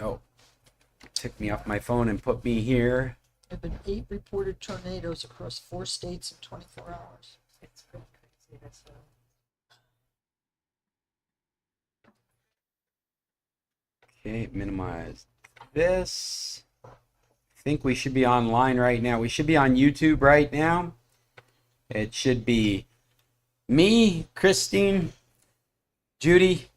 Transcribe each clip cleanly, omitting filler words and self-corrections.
Oh, took me off my phone and put me here. There have been 8 reported tornadoes across 4 states in 24 hours. It's pretty crazy. That's Okay, minimize this. I think we should be online right now. We should be on YouTube right now. It should be me, Christine, Judy,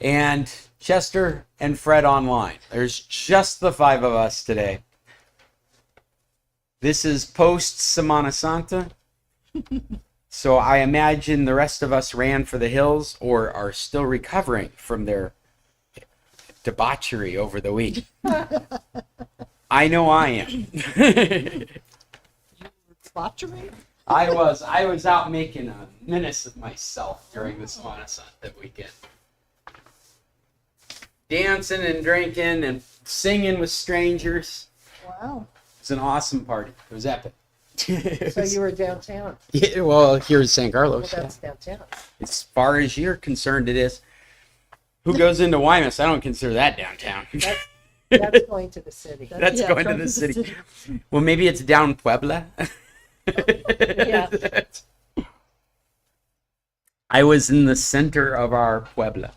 and Chester and Fred online. There's just the 5 of us today. This is post Semana Santa. So I imagine the rest of us ran for the hills or are still recovering from their debauchery over the week. I know I am. Debauchery? I was out making a menace of myself during the Semana Santa weekend. Dancing and drinking and singing with strangers. Wow. It's an awesome party. It was epic. So you were downtown. Yeah, well, here in San Well, Carlos. that's downtown. As far as you're concerned, it is. Who goes into Guaymas? I don't consider that downtown. That's going to the city. That's going to the city. Well, maybe it's down Puebla. Yeah. I was in the center of our Puebla.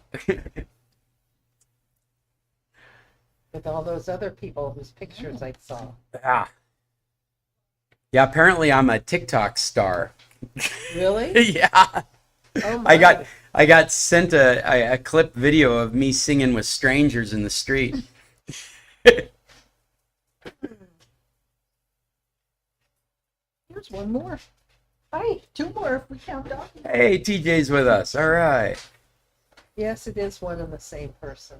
With all those other people whose pictures I saw. Ah. Yeah, apparently I'm a TikTok star. Really? Yeah. Oh my. I got sent a clip video of me singing with strangers in the street. Here's one more. Hi. 2 more if we count down. Hey, TJ's with us. All right. Yes, it is one and the same person.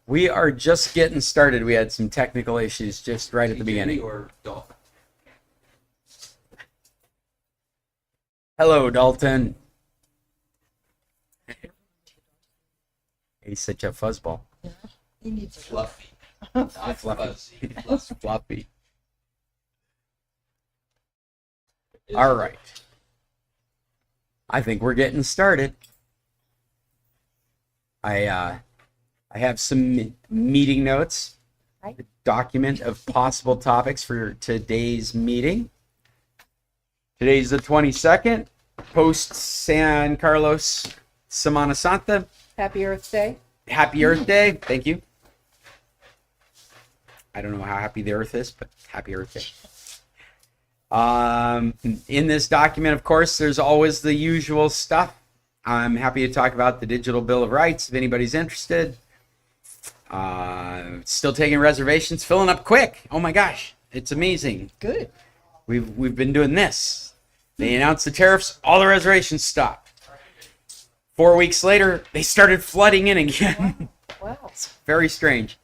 We are just getting started. We had some technical issues just right at the beginning. Or Dolphin. Hello, Dalton. He's such a fuzzball. He needs a Fluffy. Not fuzzy. Fluffy. Fluffy. All right. I think we're getting started. I have some meeting notes, a document of possible topics for today's meeting. Today's the 22nd, post San Carlos Semana Santa. Happy Earth Day. Happy Earth Day. Thank you. I don't know how happy the Earth is, but happy Earth Day. In this document, of course, there's always the usual stuff. I'm happy to talk about the Digital Bill of Rights if anybody's interested. Still taking reservations, filling up quick. Oh my gosh, it's amazing. good. We've been doing this. They announced the tariffs, all the reservations stopped. 4 weeks later, they started flooding in again. Wow. It's very strange.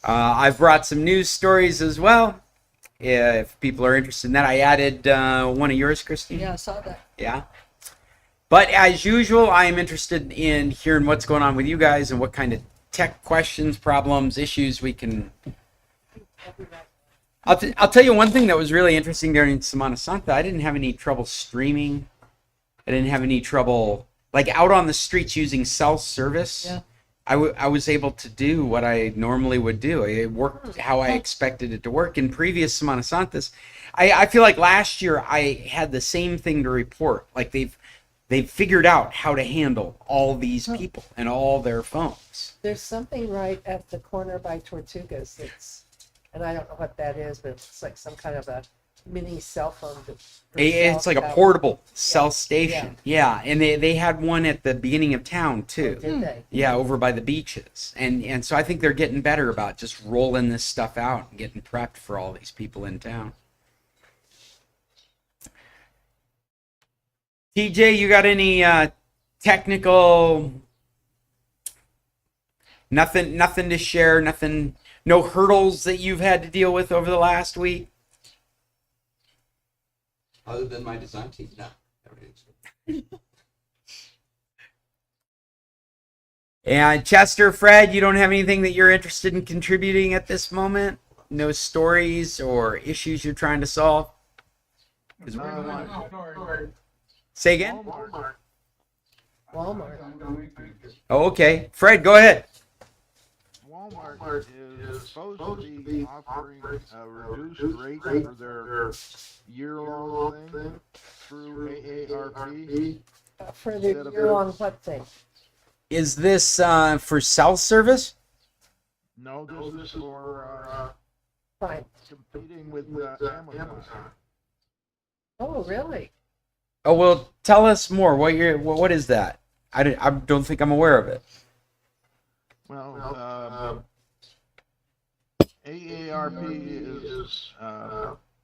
I've brought some news stories as well. If people are interested in that, I added one of yours, Christine. Yeah, I saw that. Yeah. But as usual, I am interested in hearing what's going on with you guys and what kind of tech questions, problems, issues we can. I'll tell you one thing that was really interesting during Semana Santa. I didn't have any trouble streaming. I didn't have any trouble, like out on the streets using cell service. Yeah. I was able to do what I normally would do. It worked how I expected it to work. In previous Semana Santas, I feel like last year I had the same thing to report. Like they've figured out how to handle all these people and all their phones. There's something right at the corner by Tortugas that's, and I don't know what that is, but it's like some kind of a mini cell phone. It's like a portable cell station. Yeah, and they had one at the beginning of town too. Did they? Yeah, over by the beaches. And so I think they're getting better about just rolling this stuff out and getting prepped for all these people in town. TJ, you got any technical nothing to share, no hurdles that you've had to deal with over the last week? Other than my design team, no. Everything's good. And Chester, Fred, you don't have anything that you're interested in contributing at this moment? No stories or issues you're trying to solve? 'Cause Say again? Walmart. Oh, okay. Fred, go ahead. Walmart is supposed to be offering a reduced rate for their year-long thing through AARP For the instead of year-long what thing? Is this for self-service? no, this is for Fine. competing with Amazon. Oh, really? Oh, well, tell us more. What is that? I don't think I'm aware of it. Well, AARP is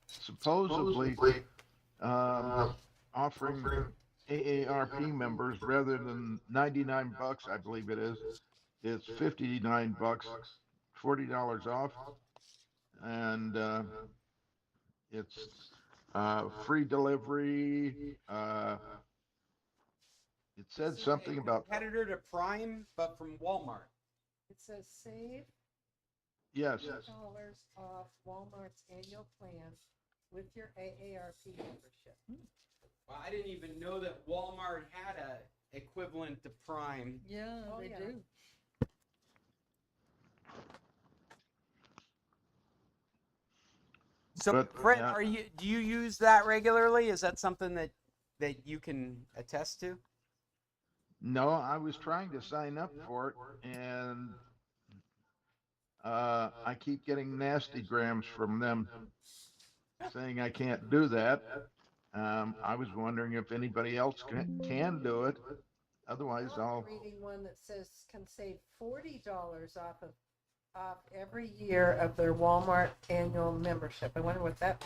supposedly offering AARP members rather than $99, I believe it is. It's $59, $40 off, and it's free delivery. It said something about competitor to Prime, but from Walmart. It says save yes. $10 off Walmart's annual plan with your AARP membership. Well, I didn't even know that Walmart had a equivalent to Prime. Yeah, Oh, they yeah. do. So, But, Fred, yeah. do you use that regularly? Is that something that you can attest to? No, I was trying to sign up for it, and I keep getting nasty grams from them saying I can't do that. I was wondering if anybody else can do it. Otherwise, Now I'm reading one that says can save $40 off every year of their Walmart annual membership. I wonder what that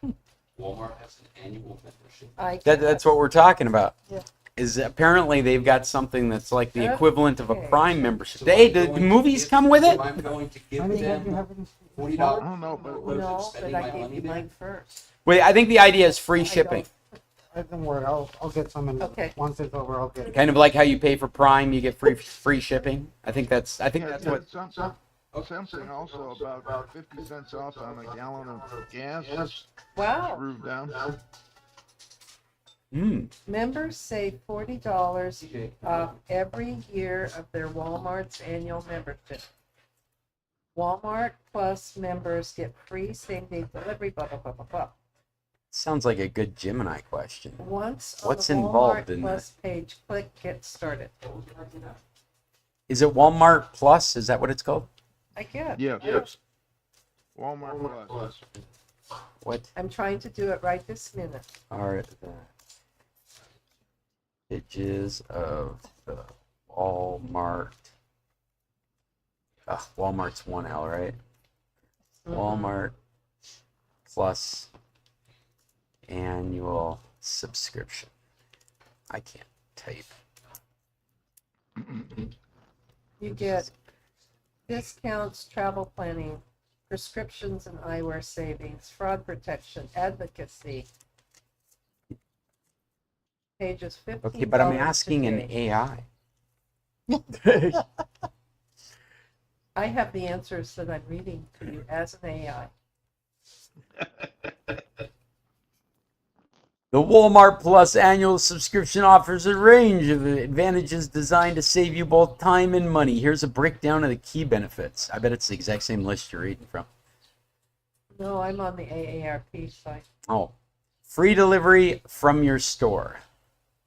means. Walmart has an annual membership. That's what we're talking about. Yeah. Is apparently they've got something that's like the equivalent of a Okay. Prime membership. So Hey, I'm the going to movies give- come with it? So I'm going to give How many have you them have in I $40. don't know, but What is it, No, spending but my I gave money you there? mine first. Wait, I think the idea is free I shipping. Don't worry, I'll get some in. Okay. Once it's over, I'll get it. Kind of like how you pay for Prime, you get free shipping. I think yeah, that's it what. said something also about 50 cents off on a gallon of gas Wow. through down. Members save $40 off every year of their Walmart's annual membership. Walmart Plus members get free same-day delivery, blah, blah, blah, blah, blah. Sounds like a good Gemini question. Once on What's the involved Walmart in Plus page, click Get Started. Is it Walmart Plus? Is that what it's called? I get. Yes. Walmart Plus. What I'm trying to do it right this minute. are the pages of the Walmart? Walmart's 1L, right? Walmart Plus annual subscription. I can't type. You get discounts, travel planning, prescriptions and eyewear savings, fraud protection, advocacy. Pages 15. Okay, but I'm asking an AI. I have the answers that I'm reading to you as an AI. The Walmart Plus annual subscription offers a range of advantages designed to save you both time and money. Here's a breakdown of the key benefits. I bet it's the exact same list you're reading from. No, I'm on the AARP site. Oh, free delivery from your store.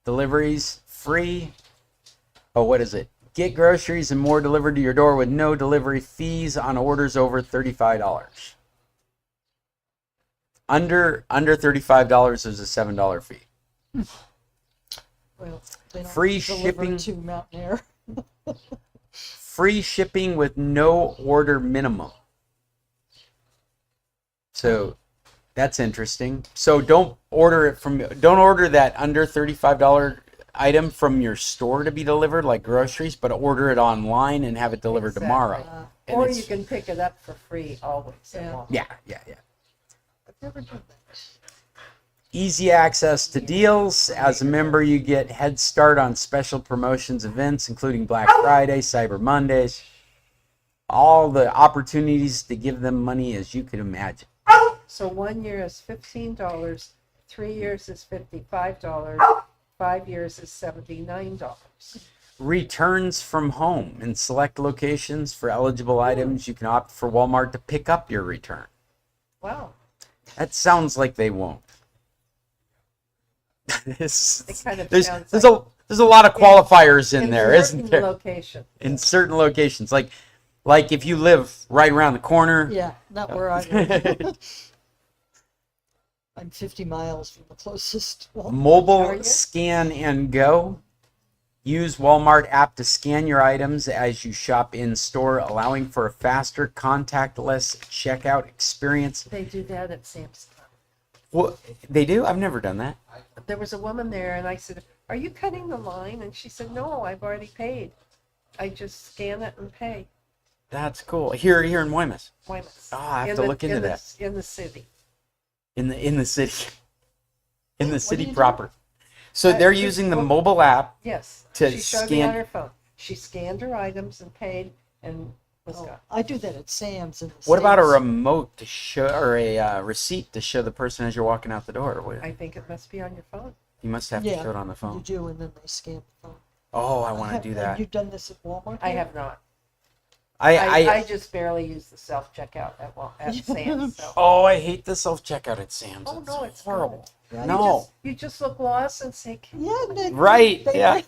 Deliveries free. Oh, what is it? Get groceries and more delivered to your door with no delivery fees on orders over $35. Under $35, there's a $7 fee. Well, they don't Free deliver shipping. to Mountain Air. Free shipping with no order minimum. So that's interesting. So don't order that under $35 item from your store to be delivered like groceries, but order it online and have it delivered Exactly. tomorrow. And Or it's- you can pick it up for free always. at Yeah. Walmart. Yeah. I've never done that. Easy access to deals. As a member, you get head start on special promotions events, including Black Friday, Cyber Mondays. All the opportunities to give them money as you could imagine. So 1 year is $15, 3 years is $55, 5 years is $79. returns from home in select locations for eligible items. You can opt for Walmart to pick up your return. Wow. That sounds like they won't. It kind of there's sounds there's like a lot of qualifiers in there, certain isn't there? location. In certain locations, like if you live right around the corner. Yeah, not where I live. I'm 50 miles from the closest Walmart. Are Mobile you? scan and go. Use Walmart app to scan your items as you shop in store, allowing for a faster contactless checkout experience. They do that at Sam's Club. Well, they do? I've never done that. There was a woman there, and I said, "Are you cutting the line?" And she said, "No, I've already paid. I just scan it and pay." That's cool. Here in Weymouth. Weymouth. Ah, I have to look into that. In the city. In the city. In the do city you do? proper. So they're Just using the look- mobile app. Yes. To she showed me scan- on her phone. She scanned her items and paid and was Oh, gone. I do that at Sam's in the What about a States. remote to show, or a receipt to show the person as you're walking out the door? I think it must be on your phone. You must have to Yeah, show it on the You phone. do, and then they scan the phone. Oh, I want to do Have that. you done this at Walmart? I yet? have not. I I just barely use the self checkout at Sam's. So. Oh, I hate the self checkout at Sam's. Oh, no, it's horrible. Yeah, No. You just look lost and say, Yeah, Right, they- yeah.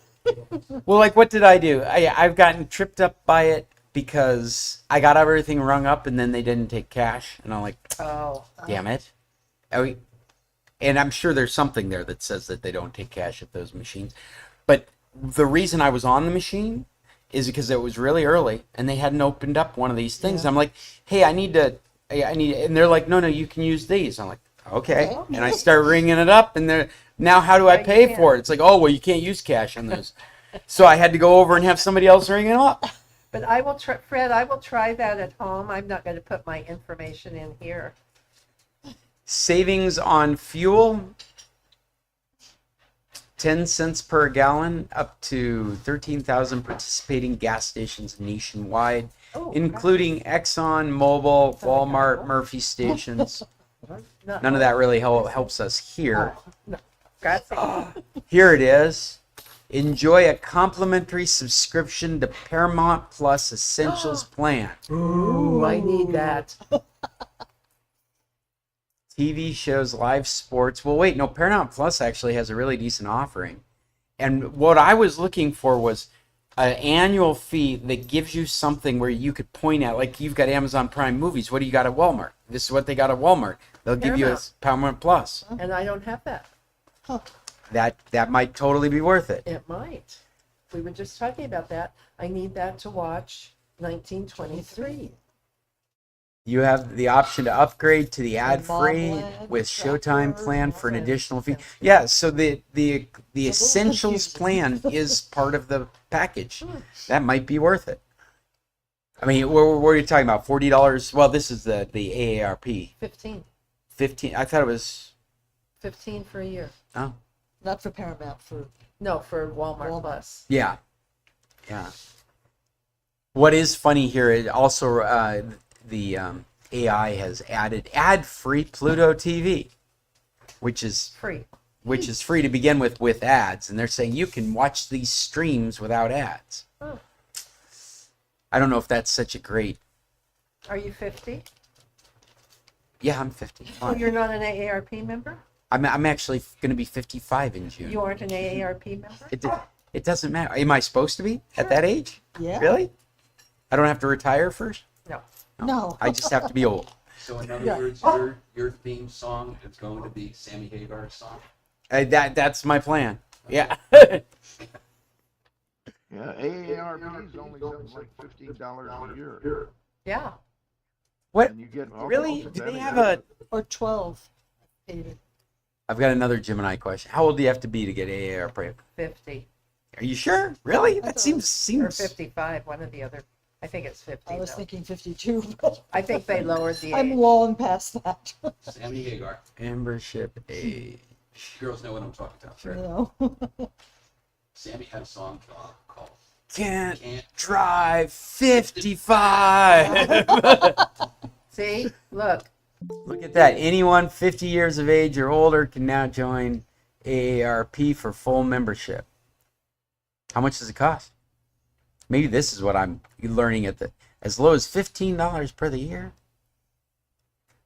Well, like, what did I do? I've gotten tripped up by it because I got everything rung up and then they didn't take cash, and I'm like, "Oh, damn it. And I'm sure there's something there that says that they don't take cash at those machines. But the reason I was on the machine is because it was really early and they hadn't opened up one of these things. Yeah. I'm like, hey, I need, and they're like, no, you can use these. I'm like, okay. Okay. And I start ringing it up, and they're, now how do I You pay can't. for it? It's like, oh, well, you can't use cash on those. So I had to go over and have somebody else ring it up. But I will try, Fred. I will try that at home. I'm not going to put my information in here. Savings on fuel, 10 cents per gallon, up to 13,000 participating gas stations nationwide, Oh, including Exxon, Mobil, Walmart, Murphy stations. no, None of that really helps us here. Grazie. Here it is. Enjoy a complimentary subscription to Paramount Plus Essentials plan. Ooh, I need that. TV shows, live sports. Well, wait, no, Paramount Plus actually has a really decent offering. And what I was looking for was an annual fee that gives you something where you could point at, like you've got Amazon Prime movies. What do you got at Walmart? This is what they got at Walmart. They'll give you a Paramount Plus. And I don't have that. That might totally be worth it. It might. We were just talking about that. I need that to watch 1923. You have the option to upgrade to the ad-free Mobland, with Showtime Trapper, plan for an Mobland. additional fee. Yeah, so the little Essentials plan confusing. is part of the package. That might be worth it. I mean, what are you talking about? $40? Well, this is the AARP. 15. 15. I thought it was. 15 for a year. Oh, Not for Paramount, for No, for Walmart, Walmart. Plus. yeah, yeah. What is funny here? It also the AI has added ad-free Pluto TV, which is Free. free to begin with ads, and they're saying you can watch these streams without ads. Oh. I don't know if that's such a great. Are you 50? Yeah, I'm 50. Oh, Fine. you're not an AARP member? I'm actually going to be 55 in June. You aren't an AARP member? It doesn't matter. Am I supposed to be at that age? yeah. Really? I don't have to retire first? No. No. I just have to be old. So in other Yeah. words, your theme song is going to be Sammy Hagar's song. That's my plan. Yeah. Yeah, AARP is only something like $15 a year. Yeah. What? And you get all Really? kinds Do of they have benefits. a? Or 12. Paid it. I've got another Gemini question. How old do you have to be to get AARP? 50. Are you sure? Really? That Or seems. 55, one or the other. I think it's 50. I was though. thinking 52, but I think they lowered the I'm age. long past that. Sammy Hagar. Membership age. Girls know what I'm talking about. You know. Sammy had a song called Can't Can't drive 55. See? Look. Look at that. Anyone 50 years of age or older can now join AARP for full membership. How much does it cost? Maybe this is what I'm learning at the as low as $15 per the year.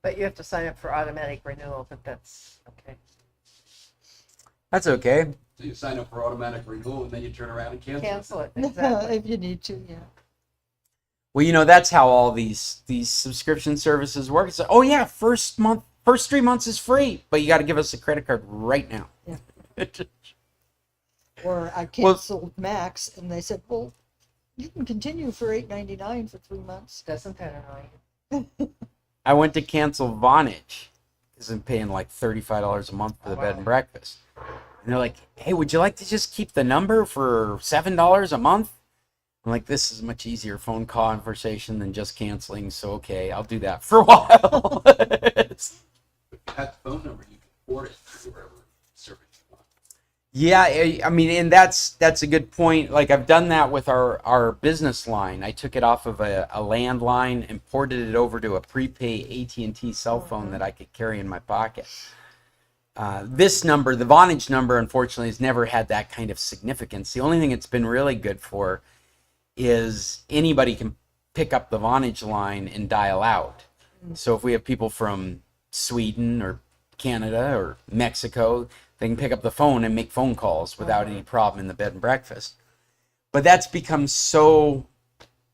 But you have to sign up for automatic renewal, but that's okay. That's okay. So you sign up for automatic renewal and then you turn around and cancel. Cancel it, exactly. If you need to, yeah. Well, that's how all these subscription services work. It's like, oh yeah, first 3 months is free, but you got to give us a credit card right now. Yeah. Or I canceled Max and they said, well, you can continue for $8.99 for 3 months. Doesn't that annoy you? I went to cancel Vonage because I'm paying like $35 a month for the bed and breakfast. And they're like, hey, would you like to just keep the number for $7 a month? I'm like, this is a much easier phone conversation than just canceling. So, okay, I'll do that for a while. If you have the phone number, you can port it to wherever service you want. Yeah, I mean, and that's a good point. Like I've done that with our business line. I took it off of a landline and ported it over to a prepaid AT&T cell phone that I could carry in my pocket. This number, the Vonage number, unfortunately, has never had that kind of significance. The only thing it's been really good for is anybody can pick up the Vonage line and dial out. So if we have people from Sweden or Canada or Mexico, they can pick up the phone and make phone calls without any problem in the bed and breakfast. But that's become so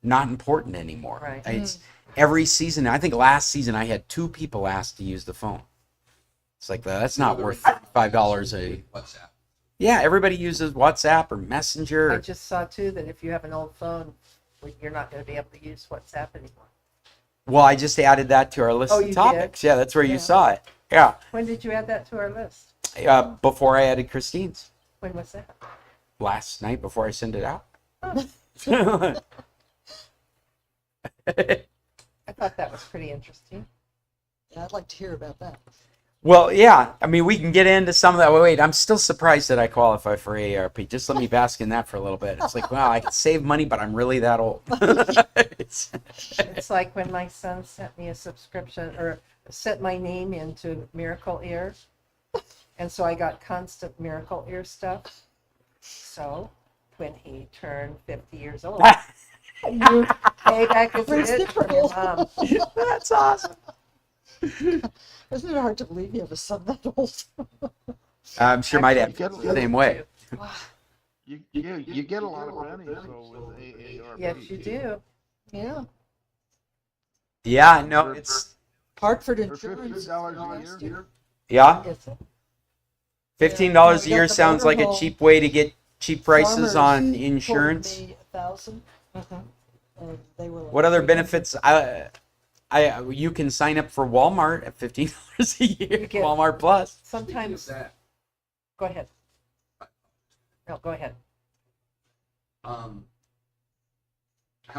not important anymore. Right. It's every season. I think last season I had 2 people ask to use the phone. It's like that's not worth $5 a. WhatsApp. Yeah, everybody uses WhatsApp or Messenger. I just saw too that if you have an old phone, you're not going to be able to use WhatsApp anymore. Well, I just added that to our list Oh, of you topics. did? Yeah, that's where you Yeah. saw it. Yeah, When did you add that to our list? before I added Christine's When was that? last night before I sent it out. I thought that was pretty interesting. Yeah, I'd like to hear about that. Well, yeah. I mean, we can get into some of that. Wait, I'm still surprised that I qualify for AARP. Just let me bask in that for a little bit. It's like, wow, I can save money, but I'm really that old. It's like when my son sent me a subscription or sent my name into Miracle Ear. And so I got constant Miracle Ear stuff. So when he turned 50 years old, payback is Where's it the from your mom. That's awesome. Isn't it hard to believe you have a son that old? I'm sure my dad Actually, feels the same way. You get a lot of pennies though with AARP. Yes, you do. Yeah. Yeah, no, it's Hartford For Insurance. $50 a year. yeah. Is it? $15 a Yeah, year we got the sounds like a motorhome. cheap way to get cheap prices Farmers on quoted insurance. me 1,000, Mhm. and they were like What other 300. benefits? You can sign up for Walmart at $15 a year. You get- Walmart Plus. Speaking of Sometimes, that, go ahead. No, go ahead. how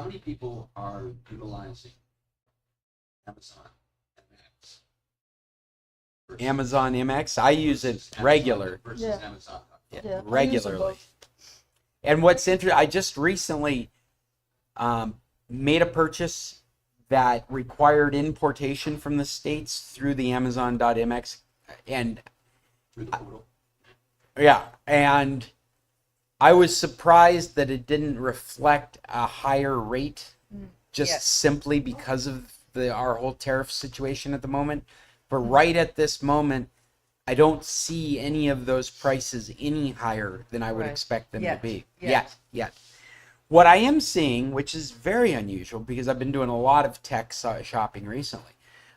many people are utilizing Amazon MX? versus- Amazon MX. I use it versus Amazon versus Versus Yeah. Amazon. Yeah, I use them regularly. both. And what's interesting, I just recently made a purchase that required importation from the States through the Amazon.mx. And Through the portal. yeah, and I was surprised that it didn't reflect a higher rate just Yes. simply because of our whole tariff situation at the moment. But right at this moment, I don't see any of those prices any higher than I would Right. expect them Yet. to be. Yet. Yet. What I am seeing, which is very unusual because I've been doing a lot of tech shopping recently,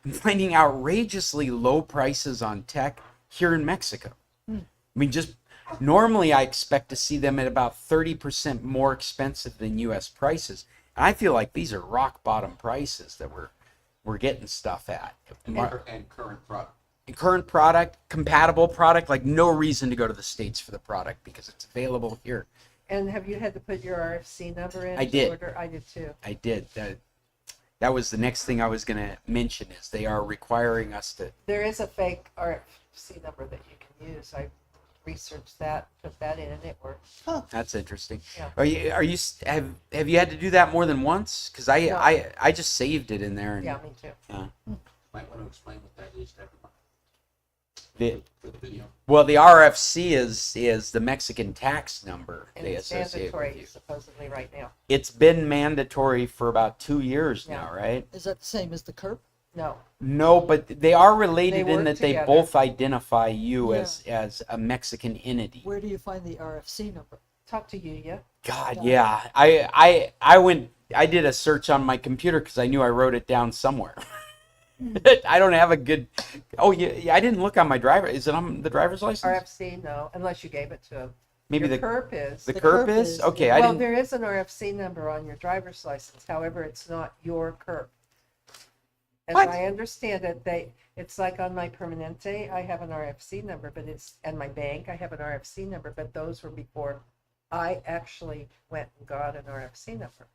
I'm finding outrageously low prices on tech here in Mexico. I mean, just normally I expect to see them at about 30% more expensive than US prices. And I feel like these are rock bottom prices that we're getting stuff at. And current product. Current product, compatible product, like no reason to go to the States for the product because it's available here. And have you had to put your RFC number in? I to did. order? I did too. I did. That was the next thing I was going to mention is they are requiring us to. There is a fake RFC number that you can use. I researched that, put that in, and it works. That's interesting. Yeah. Have you had to do that more than once? Because No. I just saved it in there. And, Yeah, me too. Might want to explain what that is to everyone. The, for the video. well, the RFC is the Mexican tax number And they it's associate with mandatory you. supposedly right now. It's been mandatory for about 2 years Yeah. now, right? Is that the same as the curb? No, No, but they are related They in work that they together. both identify you Yeah. as a Mexican entity. Where do you find the RFC number? talk to Yuya. God, Yeah. yeah. I did a search on my computer because I knew I wrote it down somewhere. I don't have a good. Oh yeah, I didn't look on my driver. Is it on the driver's license? RFC, no, unless you gave it to him. Maybe Your the CURP is. the The curb curb is is, okay. yeah. I Well, didn't. there is an RFC number on your driver's license. However, it's not your CURP. As What? I understand it, it's like on my Permanente, I have an RFC number, but and my bank, I have an RFC number, but those were before I actually went and got an RFC number.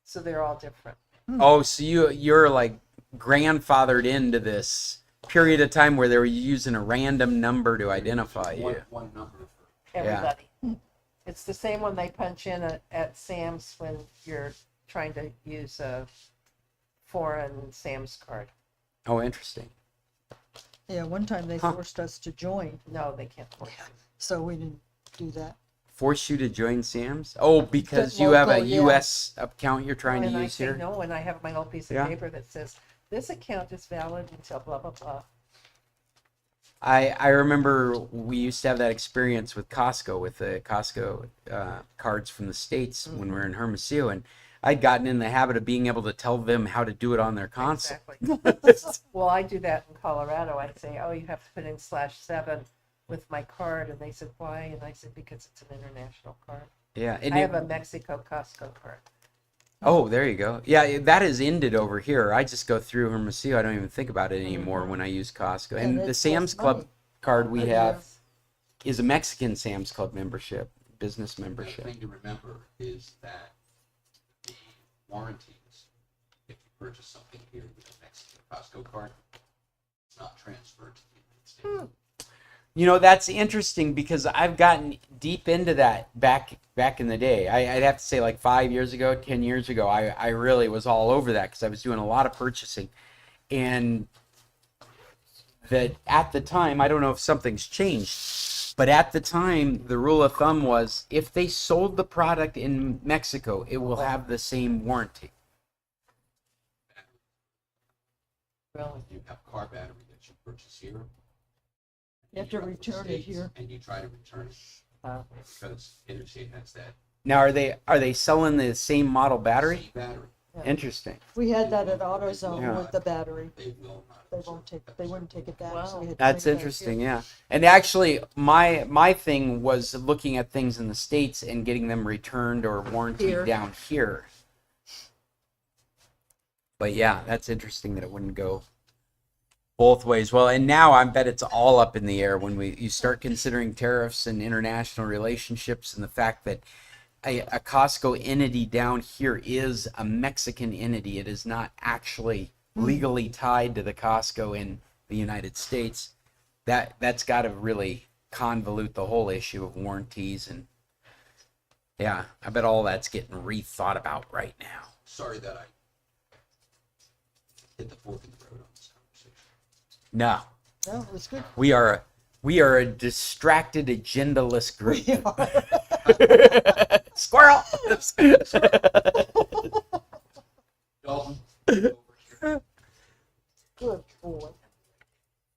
So they're all different. Oh, so you're like grandfathered into this period of time where they were using a random number to identify you. One number for Everybody. It's the same one they punch in at Sam's when you're trying to use a foreign Sam's card. Oh, interesting. Yeah, one time they Huh. forced us to join, No, they can't force you. so we didn't do that. Force you to join Sam's? Oh, because Just you have a local, yeah. U.S. account you're trying And to I use say here? no, and I have my little piece of Yeah. paper that says, this account is valid until blah, blah, blah. I remember we used to have that experience with Costco, with the Costco cards from the States when we were in Hermosillo, and I'd gotten in the habit of being able to tell them how to do it on their console. Exactly. Well, I do that in Colorado. I'd say, oh, you have to put in /7 with my card. And they said, why? And I said, because it's an international card. Yeah. And I have a Mexico Costco card. oh, there you go. Yeah, that has ended over here. I just go through Hermosillo. I don't even think about it anymore when I use Costco. And the it's Sam's less Club money. card we Yeah. have is a Mexican Sam's Club membership, business The membership. thing to remember is that the warranties, if you purchase something here with a Mexican Costco card, it's not transferred to the United States. You know, that's interesting because I've gotten deep into that back in the day. I'd have to say like 5 years ago, 10 years ago, I really was all over that because I was doing a lot of purchasing. And that at the time, I don't know if something's changed, but at the time, the rule of thumb was if they sold the product in Mexico, it will have the same warranty. Really? You have a car battery that you purchase here. You have to drive the return it States, here. And you try to return it because Interstate has that Now, are they selling the same model battery? same battery. Interesting. We had that at AutoZone Yeah. with the battery. They will not. They won't take, they wouldn't take it back, so Wow. we had to That's bring it back interesting, here. yeah. And actually, my thing was looking at things in the States and getting them returned or warranted Here. down here. But yeah, that's interesting that it wouldn't go both ways. Well, and now I bet it's all up in the air when you start considering tariffs and international relationships and the fact that a Costco entity down here is a Mexican entity. It is not actually legally tied to the Costco in the United States. That's got to really convolute the whole issue of warranties, and yeah, I bet all that's getting rethought about right now. Sorry that I hit the fork in the road on this conversation. No, No, it was good. we are a distracted, agendaless group. We are. Squirrel. Dalton, over here. Good boy.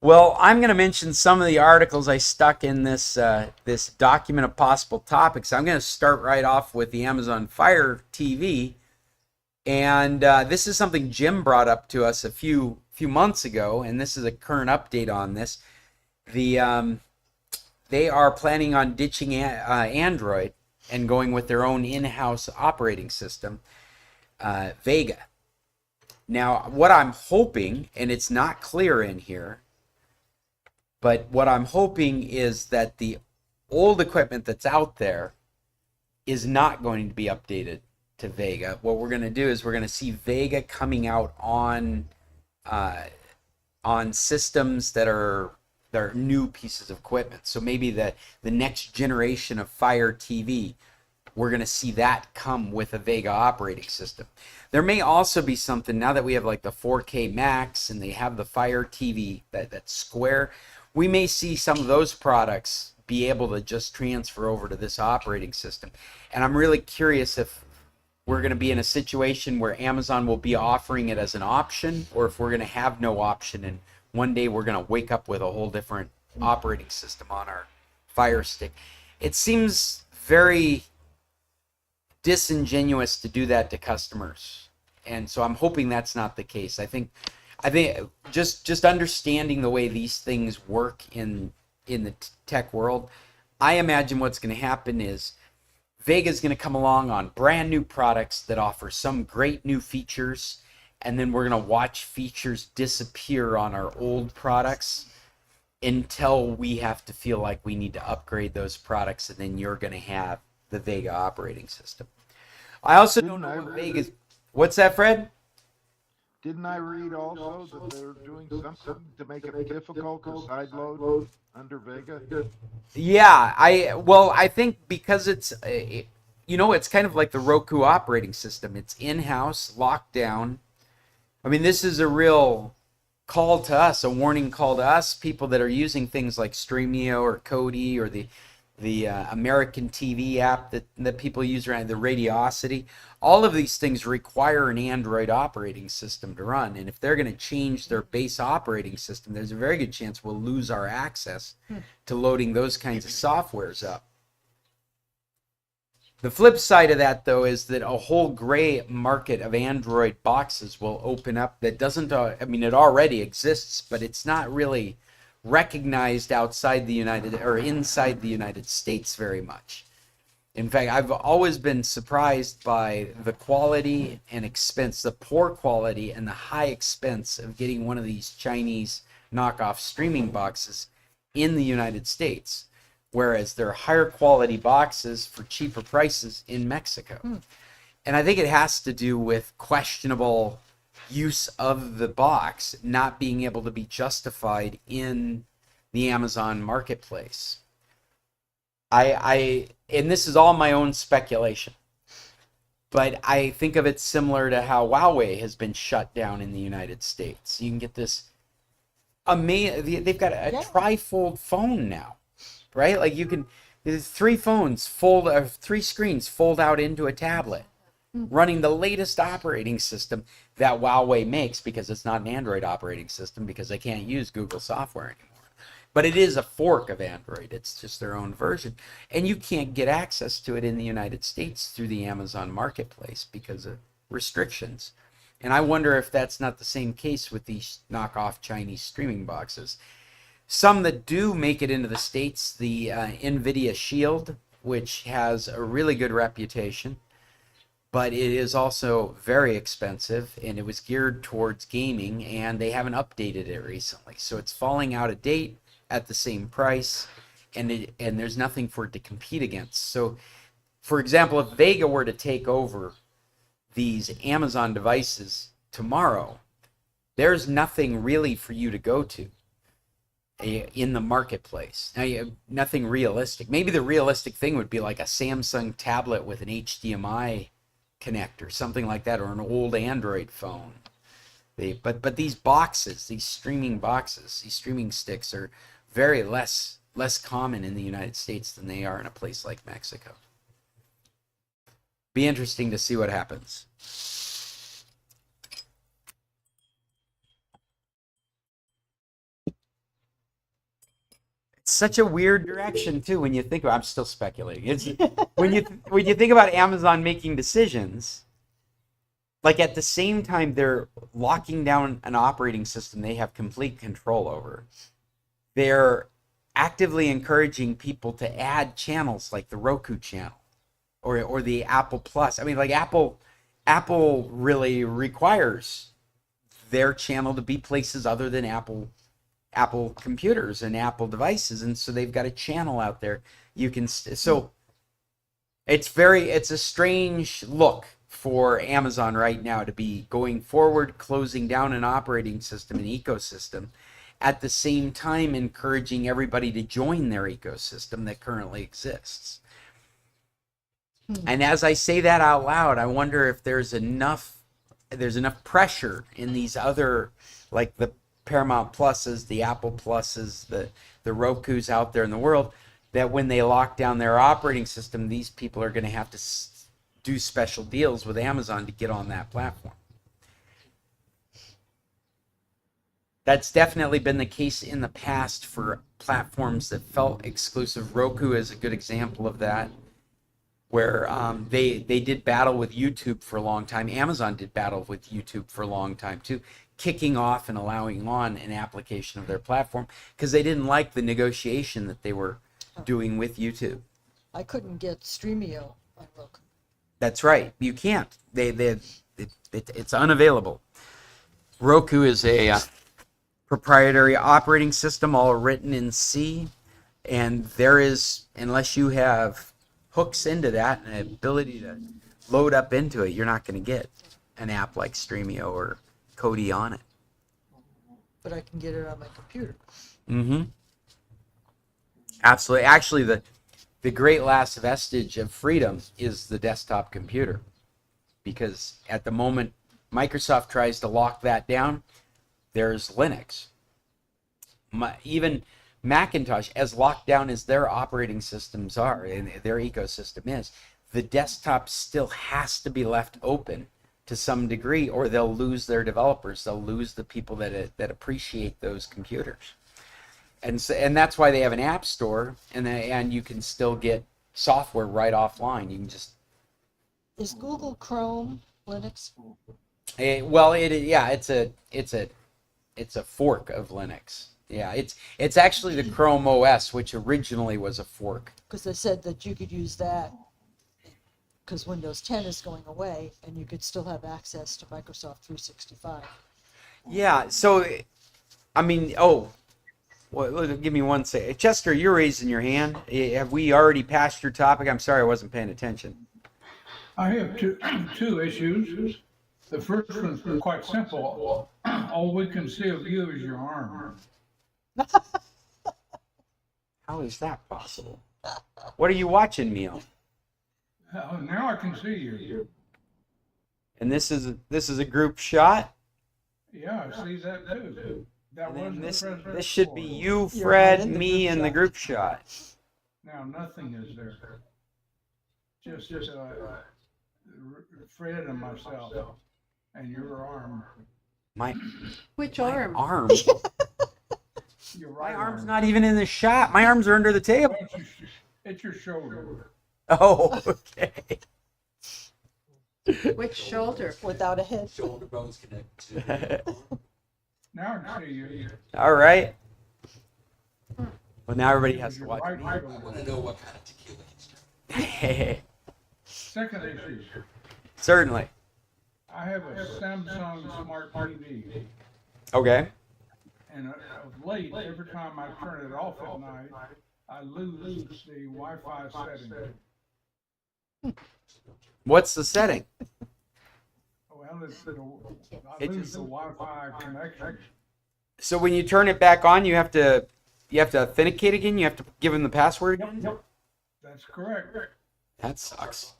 Well, I'm going to mention some of the articles I stuck in this this document of possible topics. I'm going to start right off with the Amazon Fire TV, and this is something Jim brought up to us a few months ago, and this is a current update on this. They are planning on ditching Android and going with their own in-house operating system, Vega. Now, what I'm hoping, and it's not clear in here, but what I'm hoping is that the old equipment that's out there is not going to be updated to Vega. What we're going to do is we're going to see Vega coming out on systems that are new pieces of equipment. So maybe the next generation of Fire TV, we're going to see that come with a Vega operating system. There may also be something, now that we have like the 4K Max and they have the Fire TV, that square, we may see some of those products be able to just transfer over to this operating system. And I'm really curious if we're going to be in a situation where Amazon will be offering it as an option, or if we're going to have no option and one day we're going to wake up with a whole different operating system on our Fire Stick. It seems very disingenuous to do that to customers, and so I'm hoping that's not the case. I think just understanding the way these things work in the tech world, I imagine what's going to happen is Vega's going to come along on brand new products that offer some great new features, and then we're going to watch features disappear on our old products until we have to feel like we need to upgrade those products, and then you're going to have the Vega operating system. I also don't know what Vega's... What's that, Fred? Didn't I read also that they're doing something to make it difficult to sideload under Vega? Yeah, I think because it's, it's kind of like the Roku operating system. It's in-house, locked down. I mean, this is a real call to us, a warning call to us, people that are using things like Streamio or Kodi or the American TV app that people use around, the Radiosity. All of these things require an Android operating system to run, and if they're going to change their base operating system, there's a very good chance we'll lose our access to loading those kinds of softwares up. The flip side of that, though, is that a whole gray market of Android boxes will open up that doesn't, it already exists, but it's not really recognized outside the inside the United States very much. In fact, I've always been surprised by the quality and expense, the poor quality and the high expense of getting one of these Chinese knockoff streaming boxes in the United States, whereas they're higher quality boxes for cheaper prices in Mexico. And I think it has to do with questionable use of the box not being able to be justified in the Amazon marketplace. And this is all my own speculation, but I think of it similar to how Huawei has been shut down in the United States. You can get this amazing, they've got a trifold phone now, right? Like there's three screens fold out into a tablet, running the latest operating system that Huawei makes, because it's not an Android operating system because they can't use Google software anymore. But it is a fork of Android. It's just their own version. And you can't get access to it in the United States through the Amazon marketplace because of restrictions. And I wonder if that's not the same case with these knockoff Chinese streaming boxes. Some that do make it into the States, the NVIDIA Shield, which has a really good reputation, but it is also very expensive, and it was geared towards gaming, and they haven't updated it recently. So it's falling out of date at the same price, and there's nothing for it to compete against. So, for example, if Vega were to take over these Amazon devices tomorrow, there's nothing really for you to go to in the marketplace. Now, nothing realistic. Maybe the realistic thing would be like a Samsung tablet with an HDMI connector, something like that, or an old Android phone. But these boxes, these streaming boxes, these streaming sticks are very less common in the United States than they are in a place like Mexico. Be interesting to see what happens. It's such a weird direction too when you think about. I'm still speculating. It's when you think about Amazon making decisions, like at the same time they're locking down an operating system they have complete control over. They're actively encouraging people to add channels like the Roku channel or the Apple Plus. I mean, like Apple really requires their channel to be places other than Apple computers and Apple devices, and so they've got a channel out there you can so it's a strange look for Amazon right now to be going forward, closing down an operating system, an ecosystem, at the same time encouraging everybody to join their ecosystem that currently exists. And as I say that out loud, I wonder if there's enough pressure in these other, like the Paramount Pluses, the Apple Pluses, the Rokus out there in the world, that when they lock down their operating system, these people are going to have to do special deals with Amazon to get on that platform. That's definitely been the case in the past for platforms that felt exclusive. Roku is a good example of that, where they did battle with YouTube for a long time. Amazon did battle with YouTube for a long time too, kicking off and allowing on an application of their platform because they didn't like the negotiation that they were doing with YouTube. I couldn't get Streamio on Roku. That's right. You can't. It's unavailable. Roku is a proprietary operating system, all written in C, and there is, unless you have hooks into that and an ability to load up into it, you're not going to get an app like Streamio or Kodi on it. But I can get it on my computer. Mm-hmm. Absolutely. Actually, the great last vestige of freedom is the desktop computer, because at the moment Microsoft tries to lock that down, there's Linux. Even Macintosh, as locked down as their operating systems are and their ecosystem is, the desktop still has to be left open to some degree, or they'll lose their developers. They'll lose the people that appreciate those computers. And that's why they have an app store, and you can still get software right offline. You can just. Is Google Chrome Linux? It's a fork of Linux. Yeah, it's actually the Chrome OS, which originally was a fork. Because they said that you could use that because Windows 10 is going away, and you could still have access to Microsoft 365. Yeah. So, I mean, well, give me one second. Chester, you're raising your hand. Have we already passed your topic? I'm sorry, I wasn't paying attention. I have two issues. The first one's quite simple. All we can see of you is your arm. How is that possible? What are you watching me on? Now I can see you. And this is a group shot. Yeah, I see that too. That And was this should be you, You're Fred, not in the me, group and the shot. group shot. Now nothing is there. Just Fred and myself, and your arm. My Which my arm? arm. Your My right arm's arm. not even in the shot. My arms are under the table. It's your shoulder. Oh, okay. Which shoulder? Without a head. Shoulder bones connect to. Now I can see you. All right. Well, now everybody has to Your watch right me. I shoulder. want to know what kind of tequila he's drinking. Second issue. Certainly. I have a Samsung Smart TV, Okay. and of late, every time I turn it off at night, I lose the Wi-Fi setting. What's the setting? Well, I It lose just- the Wi-Fi connection. So when you turn it back on, you have to authenticate again. You have to give them the password again. That's correct. That sucks.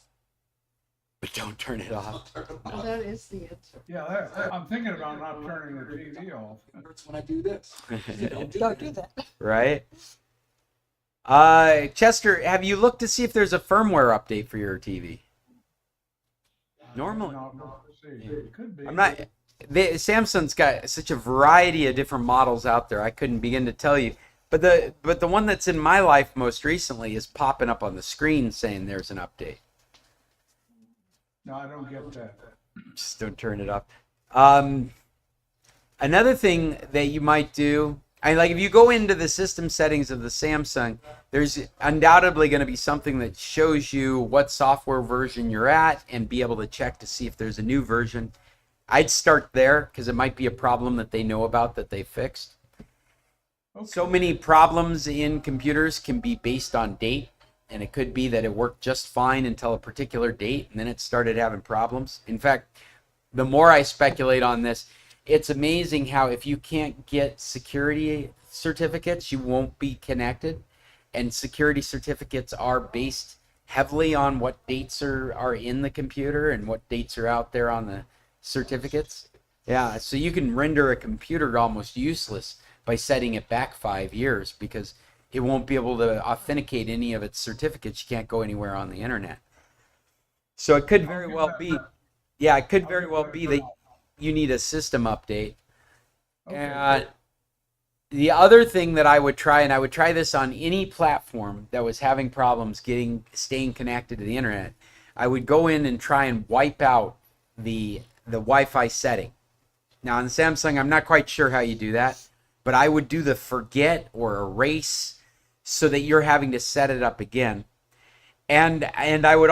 But don't turn it off. Well, that is the answer. Yeah, I'm thinking about not turning the TV off. It hurts when I do this. Don't do Don't that. do that. Right. Chester, have you looked to see if there's a firmware update for your TV? Normally, Not to see. It could be. I'm not. Samsung's got such a variety of different models out there. I couldn't begin to tell you. But the one that's in my life most recently is popping up on the screen saying there's an update. No, I don't get that. Just don't turn it off. Another thing that you might do, like if you go into the system settings of the Samsung, there's undoubtedly going to be something that shows you what software version you're at and be able to check to see if there's a new version. I'd start there because it might be a problem that they know about that they fixed. Okay. So many problems in computers can be based on date, and it could be that it worked just fine until a particular date, and then it started having problems. In fact, the more I speculate on this, it's amazing how if you can't get security certificates, you won't be connected. And security certificates are based heavily on what dates are in the computer and what dates are out there on the certificates. Yeah, so you can render a computer almost useless by setting it back 5 years because it won't be able to authenticate any of its certificates. You can't go anywhere on the internet. So it could very well be, yeah, it could very well be that you need a system update. And the other thing that I would try, and I would try this on any platform that was having problems staying connected to the internet, I would go in and try and wipe out the Wi-Fi setting. Now on Samsung, I'm not quite sure how you do that, but I would do the forget or erase so that you're having to set it up again. And I would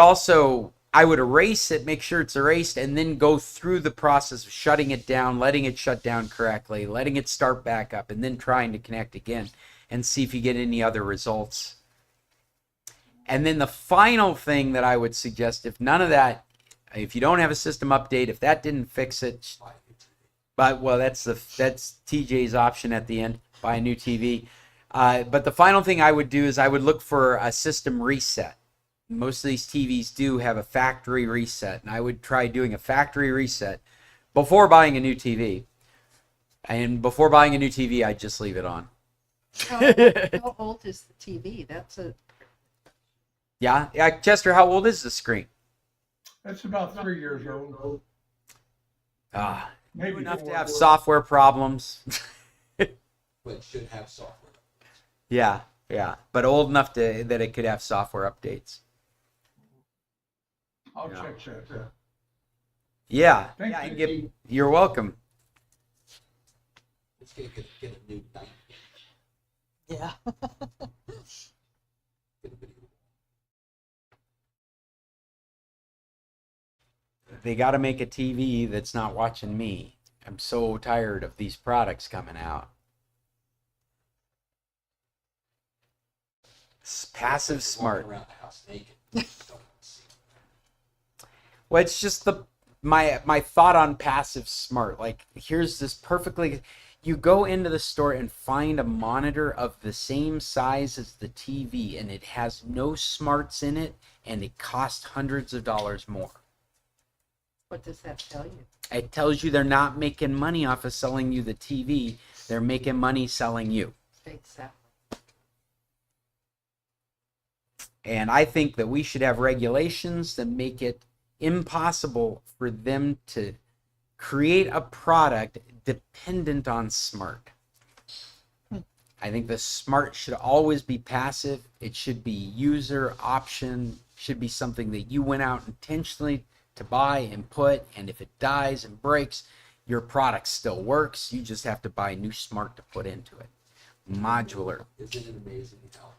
erase it, make sure it's erased, and then go through the process of shutting it down, letting it shut down correctly, letting it start back up, and then trying to connect again and see if you get any other results. And then the final thing that I would suggest, if none of that, if you don't have a system update, if that didn't fix it, but well, that's TJ's option at the end, buy a new TV. But the final thing I would do is I would look for a system reset. Most of these TVs do have a factory reset, and I would try doing a factory reset before buying a new TV. And before buying a new TV, I'd just leave it on. How old is the TV? Yeah, Chester, how old is the screen? It's about 3 years old. Maybe enough to 4. have software problems. But it should have software. Yeah, but old enough that it could have software updates. I'll check that. Yeah, Thank you. you're welcome. It's going to get a new 90. Yeah. Get a video. They got to make a TV that's not watching me. I'm so tired of these products coming out. Passive smart. Walking around the house naked. Don't see. Well, it's just my thought on passive smart. Like, here's this perfectly. You go into the store and find a monitor of the same size as the TV, and it has no smarts in it, and it costs hundreds of dollars more. What does that tell you? It tells you they're not making money off of selling you the TV. They're making money selling you. Exactly. And I think that we should have regulations that make it impossible for them to create a product dependent on smart. I think the smart should always be passive. It should be user option, should be something that you went out intentionally to buy and put, and if it dies and breaks, your product still works. You just have to buy new smart to put into it. Modular. Isn't it amazing how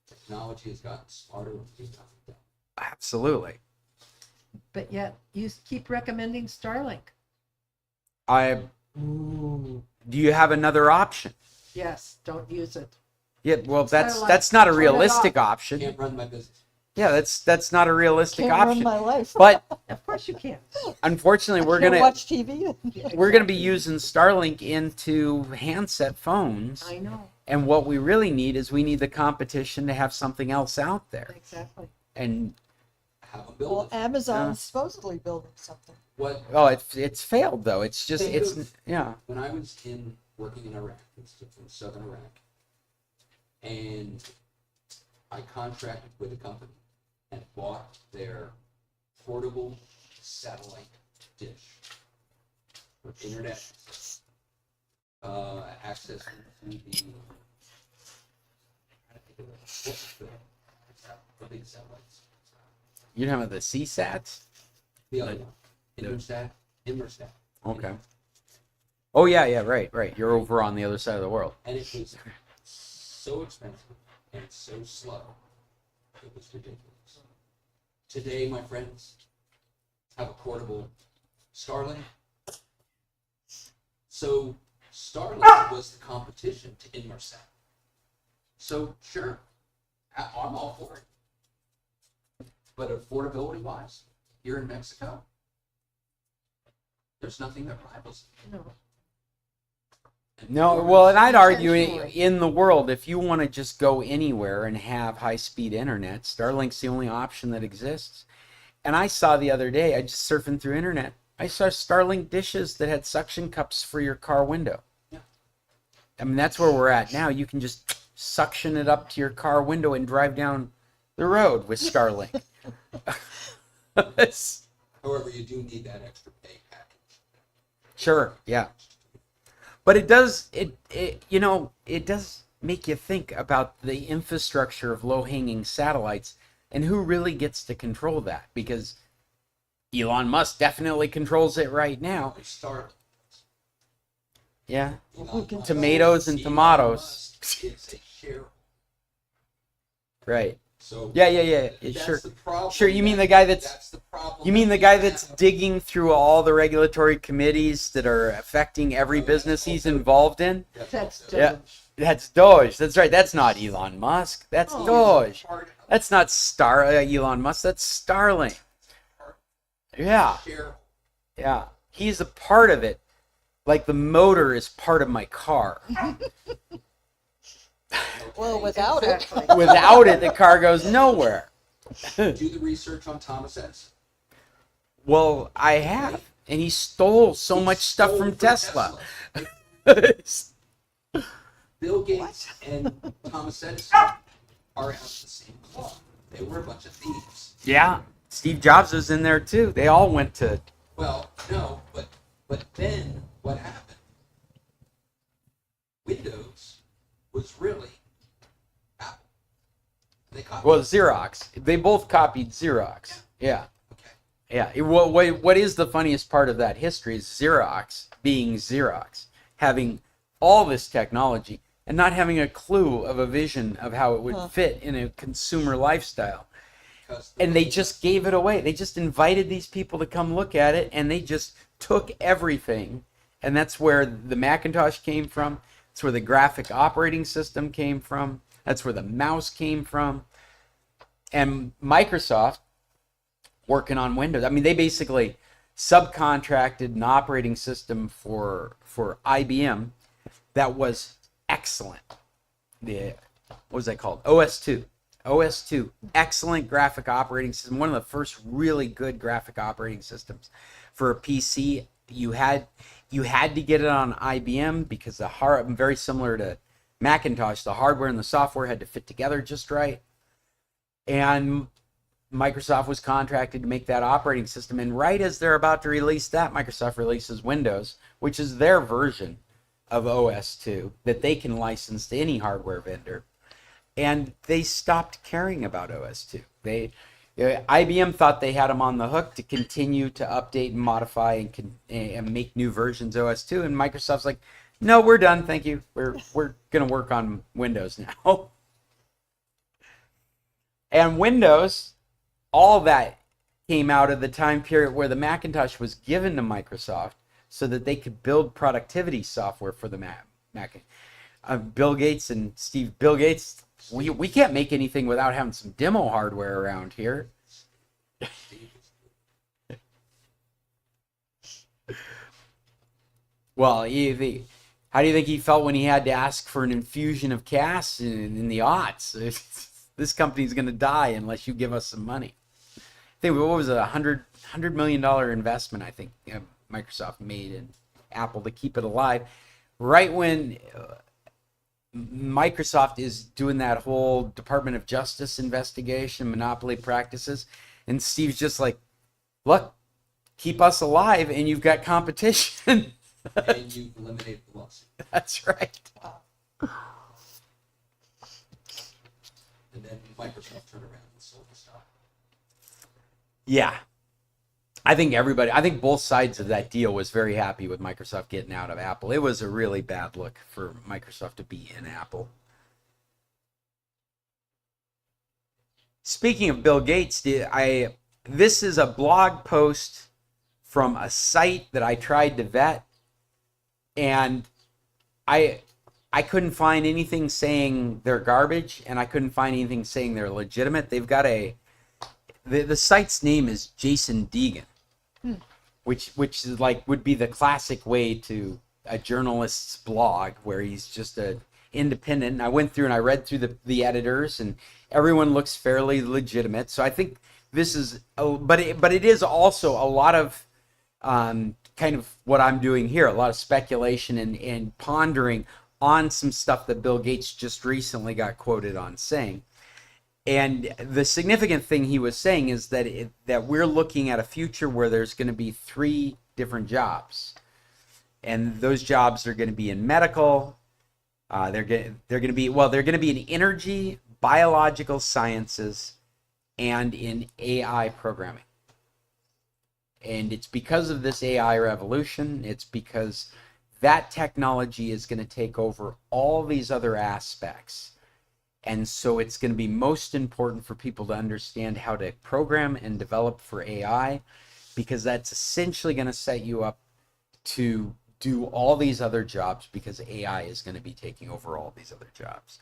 technology has gotten smarter and we've gotten dumb? Absolutely. But yet you keep recommending Starlink. Do you have another option? Yes, don't use it. Yeah, well, that's Starlink. not a Turn it realistic off. option. Can't run my business. Yeah, that's not a realistic Can't run option. my life. But Of course you can. unfortunately, we're Can't gonna watch TV. we're gonna be using Starlink into handset phones, I know, and what we really need is we need the competition to have something else out there. exactly. And Have a build Well, it. Amazon's supposedly building something. What it's failed though. It's just They it's do. yeah. when I was working in Iraq, in southern Iraq, and I contracted with a company and bought their portable satellite dish for internet access to the. The big satellites. You have the CSATs. The other one, Inmarsat. Okay. Oh yeah, right. You're over on the other side of the world. And it was so expensive and so slow. It was ridiculous. Today, my friends have a portable Starlink. So Starlink was the competition to Inmarsat. So sure, I'm all for it. But affordability-wise, here in Mexico, there's nothing that rivals it. No. No, well, and I'd argue Intentionally. in the world, if you want to just go anywhere and have high-speed internet, Starlink's the only option that exists. And I saw the other day, I just surfing through internet, I saw Starlink dishes that had suction cups for your car window. Yeah. I mean, that's where we're at now. You can just suction it up to your car window and drive down the road with Starlink. It's- However, you do need that extra pay package. Sure, yeah. But it does it does make you think about the infrastructure of low-hanging satellites and who really gets to control that, because Elon Musk definitely controls it right now. They start. Yeah. Who can Tomatoes and tomatoes. It's a share. Right. So Yeah, that's sure. the problem. Sure, you mean the guy that's the problem. You mean the that guy we that's have. digging through all the regulatory committees that are affecting every business he's involved in? That's also- Yeah. That's Doge. That's right. That's not Elon Musk. That's Oh. Doge. Part of That's not Elon Musk. That's Starlink. Yeah, share. yeah. He's a part of it. Like the motor is part of my car. Well, without it. Exactly. Without it, the car goes nowhere. Do the research on Thomas Edison. Well, I have. And he stole so He much stuff stole from Tesla. Bill Gates and Thomas Edison are out of the same cloth. They were a bunch of thieves. Yeah. Steve Jobs was in there too. They all went to. Well, no, but then what happened? Windows was really Apple. They copied. Well, Xerox. They both copied Xerox. Yeah. Okay. Yeah. What is the funniest part of that history is Xerox being Xerox, having all this technology and not having a clue of a vision of how it would fit in a consumer lifestyle. Because And they just gave it away. They just invited these people to come look at it, and they just took everything. And that's where the Macintosh came from. That's where the graphic operating system came from. That's where the mouse came from. And Microsoft, working on Windows, I mean, they basically subcontracted an operating system for IBM that was excellent. What was that called? OS2. OS2, excellent graphic operating system. One of the first really good graphic operating systems for a PC. You had to get it on IBM because the very similar to Macintosh, the hardware and the software had to fit together just right. And Microsoft was contracted to make that operating system. And right as they're about to release that, Microsoft releases Windows, which is their version of OS2 that they can license to any hardware vendor. And they stopped caring about OS2. IBM thought they had them on the hook to continue to update and modify and make new versions of OS2. And Microsoft's like, no, we're done. Thank you. We're going to work on Windows now. And Windows, all that came out of the time period where the Macintosh was given to Microsoft so that they could build productivity software for the Mac. Bill Gates, we can't make anything without having some demo hardware around here. Well, how do you think he felt when he had to ask for an infusion of cash in the aughts? This company's going to die unless you give us some money. I think, what was it, $100 million investment, I think, Microsoft made in Apple to keep it alive. Right when Microsoft is doing that whole Department of Justice investigation, monopoly practices, and Steve's just like, look, keep us alive and you've got competition. And you've eliminated the lawsuit. That's right. And then Microsoft turned around and sold the stock. Yeah. I think both sides of that deal was very happy with Microsoft getting out of Apple. It was a really bad look for Microsoft to be in Apple. Speaking of Bill Gates, this is a blog post from a site that I tried to vet, and I couldn't find anything saying they're garbage, and I couldn't find anything saying they're legitimate. They've got the site's name is Jason Deegan, which is would be the classic way to a journalist's blog where he's just an independent. And I went through and I read through the editors, and everyone looks fairly legitimate. So I think this is, but it is also a lot of kind of what I'm doing here, a lot of speculation and pondering on some stuff that Bill Gates just recently got quoted on saying. And the significant thing he was saying is that that we're looking at a future where there's going to be 3 different jobs, and those jobs are going to be in medical. They're going to be in energy, biological sciences, and in AI programming. And it's because of this AI revolution. It's because that technology is going to take over all these other aspects. And so it's going to be most important for people to understand how to program and develop for AI, because that's essentially going to set you up to do all these other jobs, because AI is going to be taking over all these other jobs.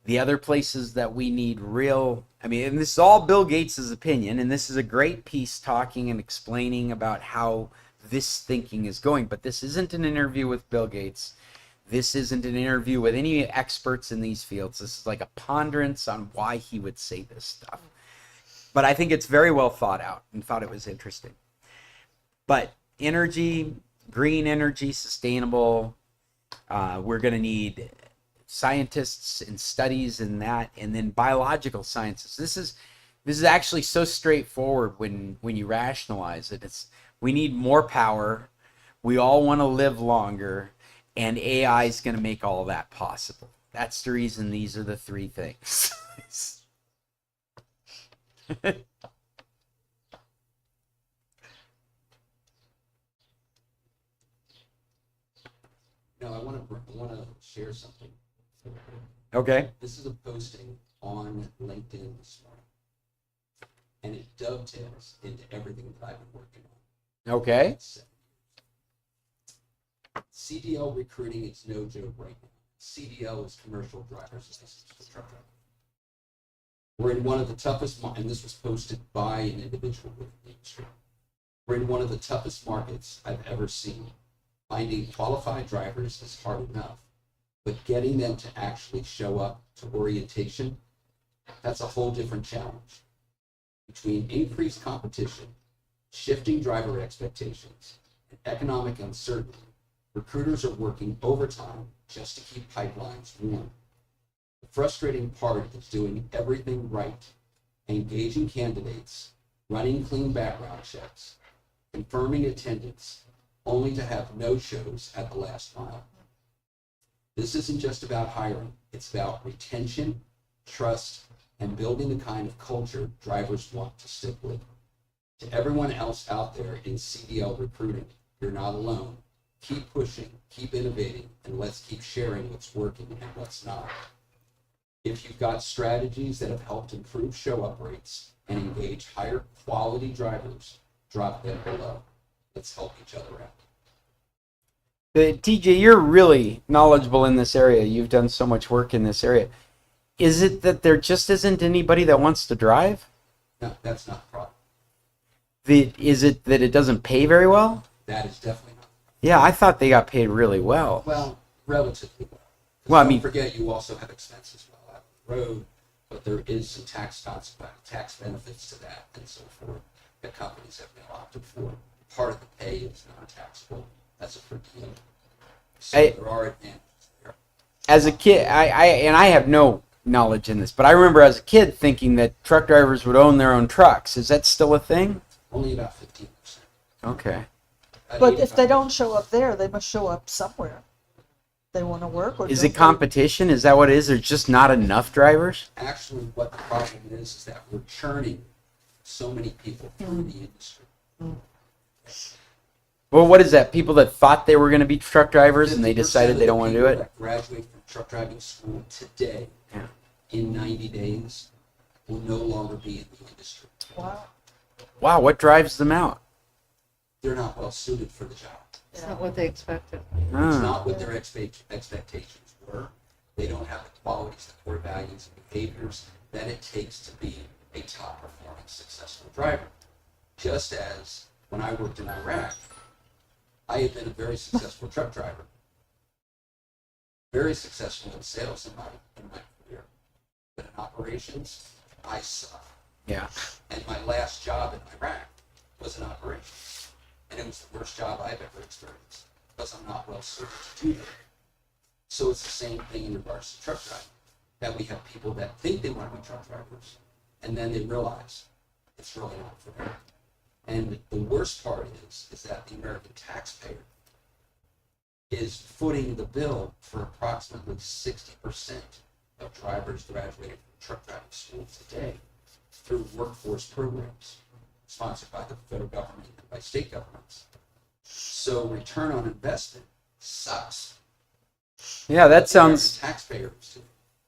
The other places that we need and this is all Bill Gates' opinion, and this is a great piece talking and explaining about how this thinking is going, but this isn't an interview with Bill Gates. This isn't an interview with any experts in these fields. This is like a ponderance on why he would say this stuff. But I think it's very well thought out and thought it was interesting. But energy, green energy, sustainable, we're going to need scientists and studies in that, and then biological sciences. This is actually so straightforward when you rationalize it. We need more power. We all want to live longer. And AI is going to make all that possible. That's the reason these are the 3 things. No, I want to share something. Okay. This is a posting on LinkedIn this morning, and it dovetails into everything that I've been working on. Okay. CDL recruiting is no joke right now. CDL is commercial driver's license for truck drivers. We're in one of the toughest, and this was posted by an individual within the industry. We're in one of the toughest markets I've ever seen. Finding qualified drivers is hard enough, but getting them to actually show up to orientation, that's a whole different challenge. Between increased competition, shifting driver expectations, and economic uncertainty, recruiters are working overtime just to keep pipelines warm. The frustrating part is doing everything right, engaging candidates, running clean background checks, confirming attendance, only to have no-shows at the last mile. This isn't just about hiring, it's about retention, trust, and building the kind of culture drivers want to stick with. To everyone else out there in CDL recruiting, you're not alone. Keep pushing, keep innovating, and let's keep sharing what's working and what's not. If you've got strategies that have helped improve show-up rates and engage higher quality drivers, drop them below. Let's help each other out. TJ, you're really knowledgeable in this area. You've done so much work in this area. Is it that there just isn't anybody that wants to drive? No, that's not the problem. Is it that it doesn't pay very well? That is definitely not. Yeah, I thought they got paid really well. Well, relatively well. Well, I Don't mean, forget you also have expenses while out on the road, but there is some tax benefits to that and so forth that companies have been opted for. Part of the pay is non-taxable. That's a per diem. So there are advantages there. As a kid, I have no knowledge in this, but I remember as a kid thinking that truck drivers would own their own trucks. Is that still a thing? Only about 15%. Okay. But if they don't show up there, they must show up somewhere. They want to work, or Is don't it competition? Is that what it is? There's just not enough drivers? Actually, what the problem is that we're churning so many people through the industry. Well, what is that? People that thought they were going to be truck drivers and they 50% decided they of don't the want to do people it? that graduate from truck driving school today, Yeah. in 90 days, will no longer be in the industry. Wow. Wow, what drives them out? They're not well suited for the job. It's not what they expected. It's Ah. not what their expectations were. They don't have the qualities, the core values, and behaviors that it takes to be a top performing, successful driver. Just as when I worked in Iraq, I had been a very successful truck driver, very successful in sales in my career, but in operations, I suck. Yeah. And my last job in Iraq was in operations. and it was the worst job I've ever experienced because I'm not well suited to do that. So it's the same thing in regards to truck driving, that we have people that think they want to be truck drivers, and then they realize it's really not for them. And the worst part is that the American taxpayer is footing the bill for approximately 60% of drivers graduating from truck driving school today through workforce programs sponsored by the federal government and by state governments. So return on investment sucks. Yeah, that But the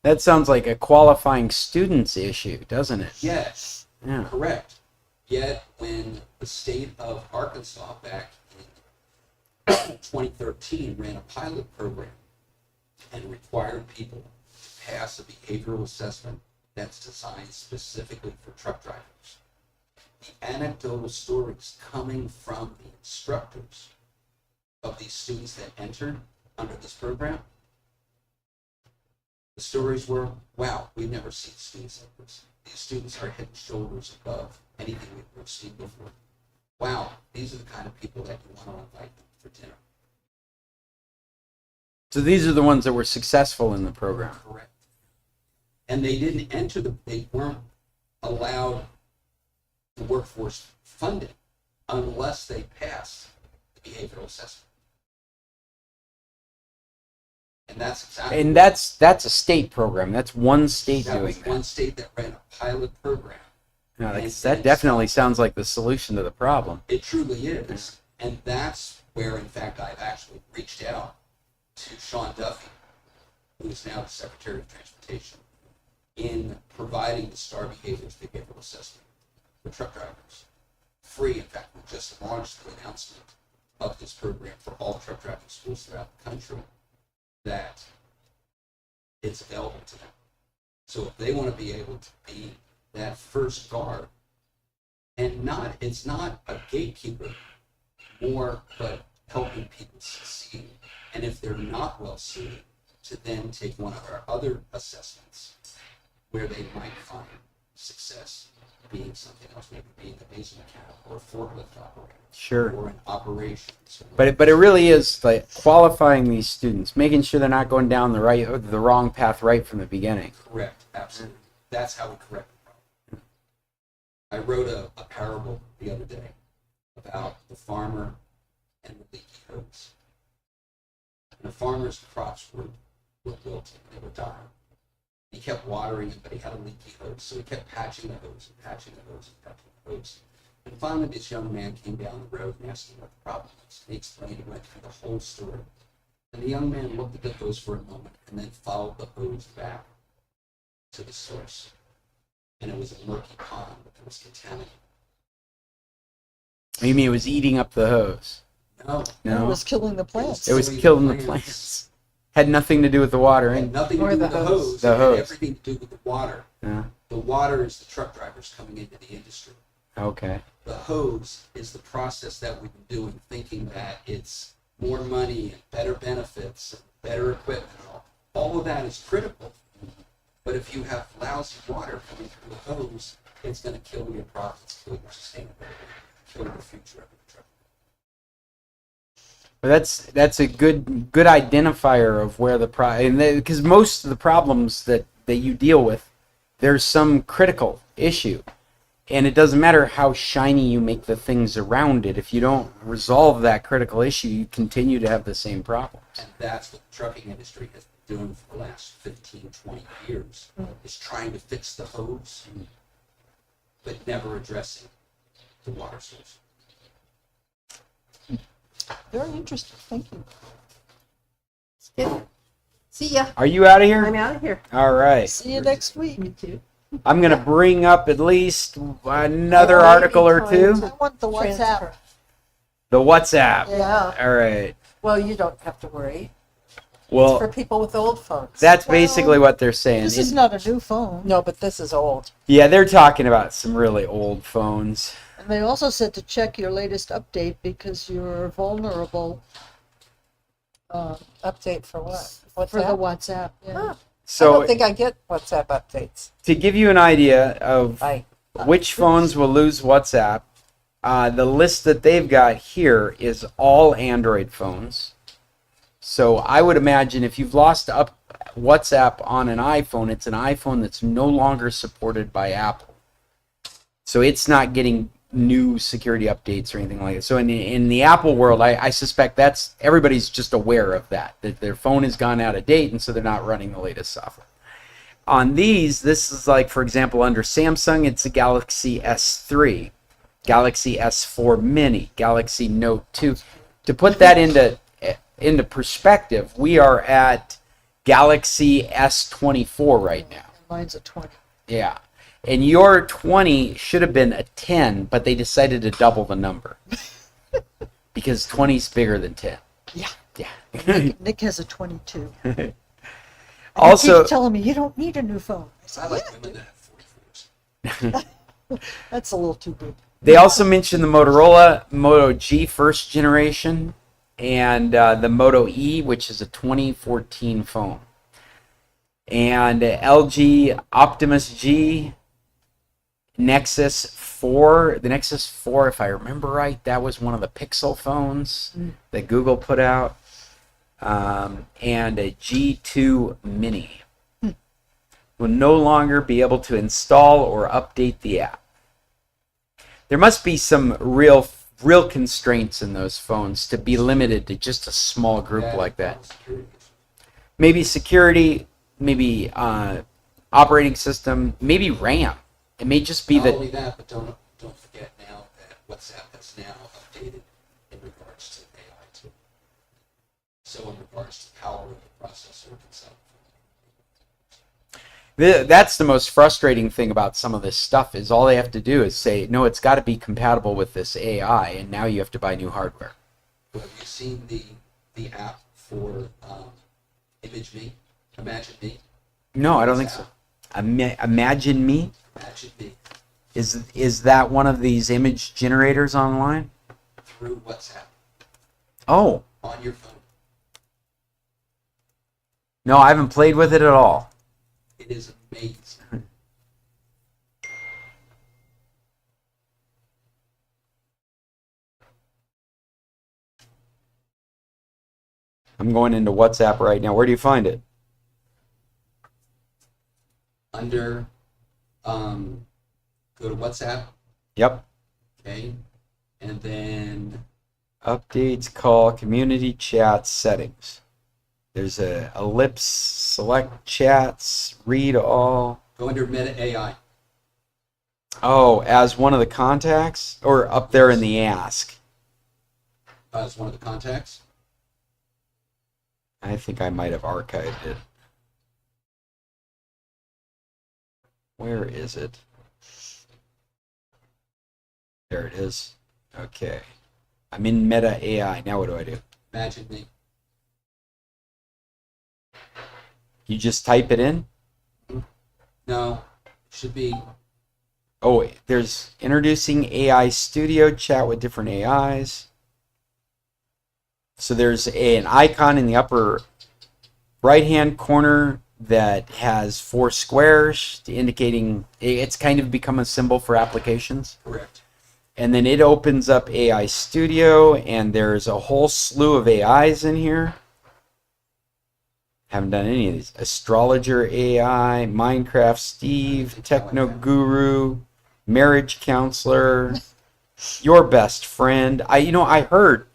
American sounds like a qualifying students issue, doesn't it? Yes, Yeah. correct. Yet when the state of Arkansas back in 2013 ran a pilot program and required people to pass a behavioral assessment that's designed specifically for truck drivers, the anecdotal stories coming from the instructors of these students that entered under this program, the stories were, wow, we've never seen students like this. These students are head and shoulders above anything we've ever seen before. Wow, these are the kind of people that you want to invite them for dinner. So these are the ones that were successful in the program. Correct. And they didn't enter they weren't allowed the workforce funding unless they passed the behavioral assessment. And that's exactly And that's a state program. That's one state that doing was that. one state that ran a pilot program. No, And that definitely sounds like the solution to the problem. It truly is. And that's where, in fact, I've actually reached out to Sean Duffy, who is now the Secretary of Transportation, in providing the STAR Behaviors Behavioral Assessment for truck drivers. Free, in fact, we just launched the announcement of this program for all truck driving schools throughout the country, that it's available to them. So if they want to be able to be that first guard, and it's not a gatekeeper more, but helping people succeed. And if they're not well suited, to then take one of our other assessments where they might find success being something else, maybe being a basic mechanic or a forklift operator. Sure. Or an operations. But it really is like qualifying these students, making sure they're not going down the wrong path right from the beginning. Correct, absolutely. That's how we correct the problem. I wrote a parable the other day about the farmer and the leaky hose. And the farmer's crops were wilting, they were dying. He kept watering it, but he had a leaky hose, so he kept patching the hose and patching the hose and patching the hose. And finally, this young man came down the road and asked him what the problem was. He explained, he went through the whole story. And the young man looked at the hose for a moment and then followed the hose back to the source. And it was a murky pond, but it was contaminated. You mean it was eating up the hose? No, It No, was killing the plants. it was killing the plants. Had nothing to do with the it watering. had nothing to Or do the with the hose. hose. The It hose. had everything to do with the water. Yeah. The water is the truck drivers coming into the industry. Okay. The hose is the process that we've been doing, thinking that it's more money and better benefits and better equipment. All of that is critical. But if you have lousy water coming through the hose, it's going to kill your profits, kill your sustainability, kill the future of the truck. But that's a good identifier of where the because most of the problems that you deal with, there's some critical issue. And it doesn't matter how shiny you make the things around it. If you don't resolve that critical issue, you continue to have the same problems. And that's what the trucking industry has been doing for the last 15, 20 years, is trying to fix the hose, but never addressing the water source. Very interesting. Thank you. See ya. Are you out of here? I'm out of here. All right. See you next week. Me too. I'm going to bring up at least another Or article or maybe two. I want the WhatsApp. Transfer. The WhatsApp. Yeah. All right. Well, you don't have to worry. For Well, people with old phones. that's basically what they're saying. This is not a new phone. No, but this is old. Yeah, they're talking about some really old phones. And they also said to check your latest update because you're vulnerable Update for what? What's for the that? WhatsApp. Yeah. Huh. I So don't think I get WhatsApp updates. to give you an idea of I which phones will lose WhatsApp, the list that they've got here is all Android phones. So I would imagine if you've lost up WhatsApp on an iPhone, it's an iPhone that's no longer supported by Apple. So it's not getting new security updates or anything like that. So in the Apple world, I suspect that's everybody's just aware of that their phone has gone out of date, and so they're not running the latest software. On these, this is like, for example, under Samsung, it's a Galaxy S3, Galaxy S4 Mini, Galaxy Note 2. To put that into perspective, we are at Galaxy S24 right now. Mine's a 20. Yeah. And your 20 should have been a 10, but they decided to double the number. Because 20 is bigger than 10. Yeah. Yeah. Nick has a 22. Also, he keeps telling me, you don't need a new phone. I I said, like yeah, women that have 44s. that's a little too big. they also mentioned the Motorola Moto G first generation and the Moto E, which is a 2014 phone. And LG Optimus G, Nexus 4. The Nexus 4, if I remember right, that was one of the Pixel phones that Google put out. And a G2 Mini. Will no longer be able to install or update the app. There must be some real constraints in those phones to be limited to just a small group Yeah, like that. security. Maybe security, maybe operating system, maybe RAM. It may just be Not that. only that, but don't forget now that WhatsApp has now updated in regards to AI too. So in regards to power of the processor itself. That's the most frustrating thing about some of this stuff is all they have to do is say, no, it's got to be compatible with this AI, and now you have to buy new hardware. Have you seen the app for Image Me? Imagine Me? No, I don't think so. Imagine Me? Imagine Me Is that one of these image generators online? through WhatsApp Oh, on your phone. no, I haven't played with it at all. It is amazing. I'm going into WhatsApp right now. Where do you find it? Under, go to WhatsApp, Yep. okay, and then Updates, call, community chat, settings. There's a ellipse, select chats, read all. go under Meta AI. Oh, as one of the contacts? Or up there in the ask? As one of the contacts. I think I might have archived it. Where is it? There it is. Okay. I'm in Meta AI. Now what do I do? Imagine Me. You just type it in? No, should be. Oh, wait. There's introducing AI Studio, chat with different AIs. So there's an icon in the upper right-hand corner that has 4 squares indicating it's kind of become a symbol for applications. Correct. And then it opens up AI Studio, and there's a whole slew of AIs in here. Haven't done any of these. Astrologer AI, Minecraft Steve, Techno Guru, Marriage Counselor, Your Best Friend. I heard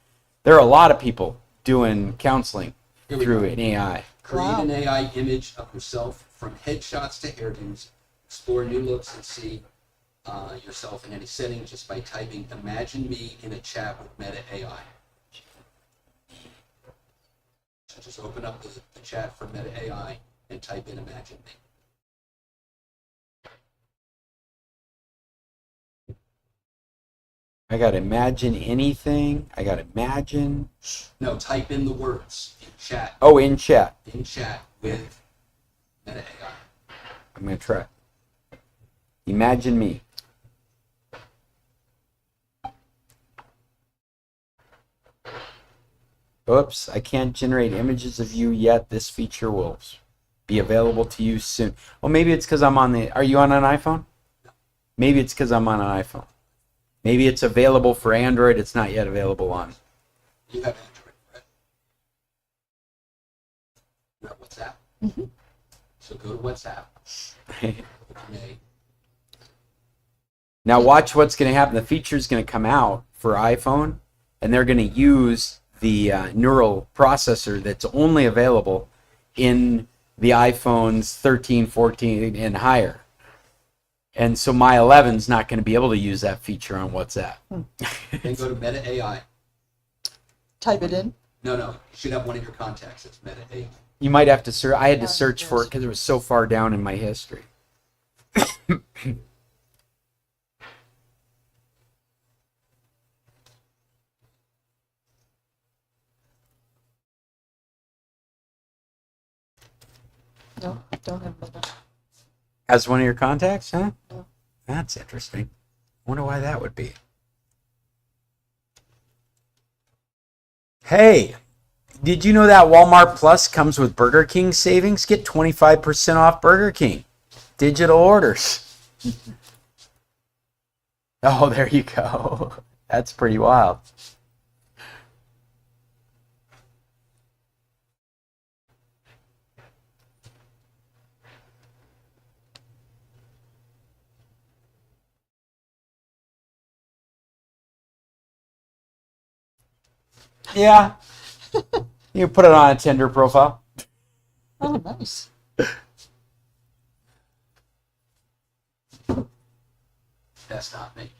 there are a lot of people doing counseling Here we through go. an AI. Create Wow. an AI image of yourself from headshots to hairdos. Explore new looks and see yourself in any setting just by typing Imagine Me in a chat with Meta AI. So just open up the chat for Meta AI and type in Imagine Me. I got imagine anything. I got imagine. No, type in the words in chat. Oh, in chat. In chat with Meta AI. I'm going to try. Imagine me. Oops, I can't generate images of you yet. This feature will be available to you soon. Well, maybe it's because I'm on the... Are you on an iPhone? Maybe it's because I'm on an iPhone. Maybe it's available for Android. It's not yet available on. You have Android, right? You have WhatsApp? Mm-hmm. So go to WhatsApp. Okay. Now watch what's going to happen. The feature is going to come out for iPhone, and they're going to use the neural processor that's only available in the iPhones 13, 14, and higher. And so my 11's not going to be able to use that feature on WhatsApp. Then go to Meta AI. Type it in. No, you should have one of your contacts. It's Meta AI. You might have to search. I had to search for it because it was so far down in my history. No, don't have that. As one of your contacts, huh? No. That's interesting. Wonder why that would be. Hey, did you know that Walmart Plus comes with Burger King savings? Get 25% off Burger King. Digital orders. Oh, there you go. That's pretty wild. Yeah. You put it on a Tinder profile. Oh, nice. That's not me.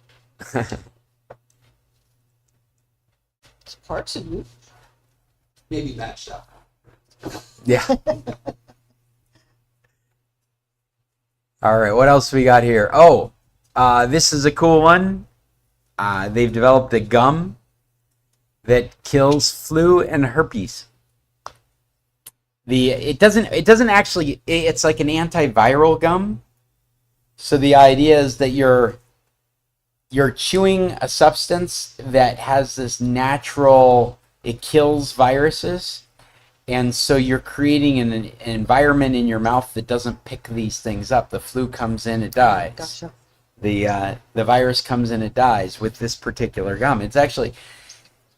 It's parts of you. Maybe matched up. Yeah. All right, what else we got here? Oh, this is a cool one. They've developed a gum that kills flu and herpes. It doesn't actually, it's like an antiviral gum. So the idea is that you're chewing a substance that has this natural, it kills viruses. And so you're creating an environment in your mouth that doesn't pick these things up. The flu comes in, it dies. Gotcha. The virus comes in, it dies with this particular gum. It's actually,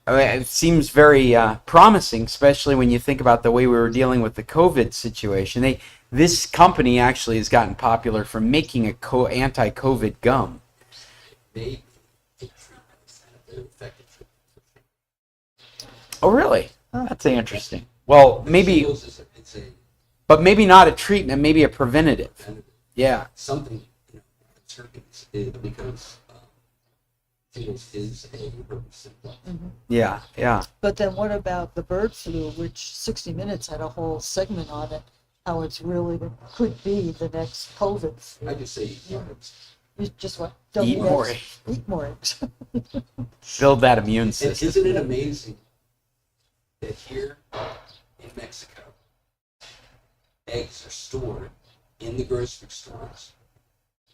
I mean, it seems very promising, especially when you think about the way we were dealing with the COVID situation. This company actually has gotten popular for making a anti-COVID gum. Maybe a treatment, an effective treatment. Oh, really? That's interesting. Well, maybe, It's a but maybe not a treatment, maybe a preventative. preventative. Yeah. Something, herpes is because Tequilas is a herpes symptom. Yeah, yeah. But then what about the bird flu, which 60 Minutes had a whole segment on it, how it's really could be the next COVID flu. I just say herpes. You just what? Eat more eggs. Eat more eggs. Build that immune And system. isn't it amazing that here in Mexico, eggs are stored in the grocery stores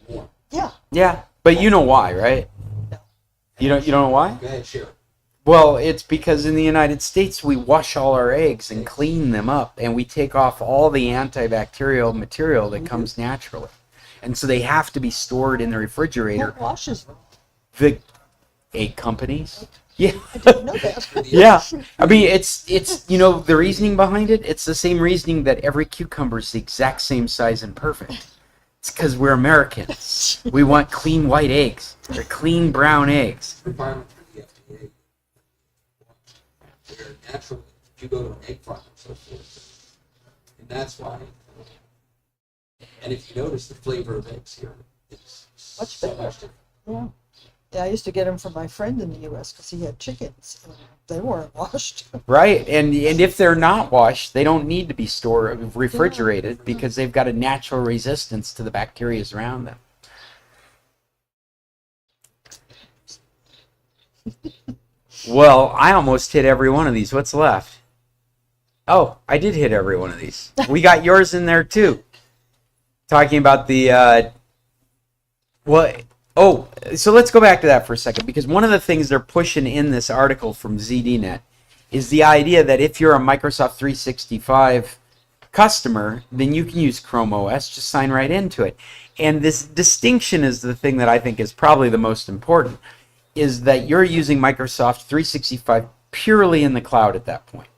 warm? Yeah. Yeah, but you know why, right? No. You don't know why? Go ahead, share it. Well, it's because in the United States we wash all our eggs and clean them up, and we take off all the antibacterial material that comes naturally, and so they have to be stored in the refrigerator. What washes them? The egg companies. Yeah. I didn't know that. Yeah, I mean it's the reasoning behind it. It's the same reasoning that every cucumber is the exact same size and perfect. It's because we're Americans. We want clean white eggs. They're clean brown eggs. Requirement for the FDA. They're natural. If you go to an egg farm and so forth, and that's why. And if you notice, the flavor of eggs here is Much so better. much different. Yeah. Yeah, I used to get them from my friend in the U.S. because he had chickens. And they weren't washed. Right, and if they're not washed, they don't need to be stored refrigerated because they've got a natural resistance to the bacteria around them. Well, I almost hit every one of these. What's left? Oh, I did hit every one of these. We got yours in there too. Talking about the so let's go back to that for a second, because one of the things they're pushing in this article from ZDNet is the idea that if you're a Microsoft 365 customer, then you can use Chrome OS, just sign right into it. And this distinction is the thing that I think is probably the most important. is that you're using Microsoft 365 purely in the cloud at that point.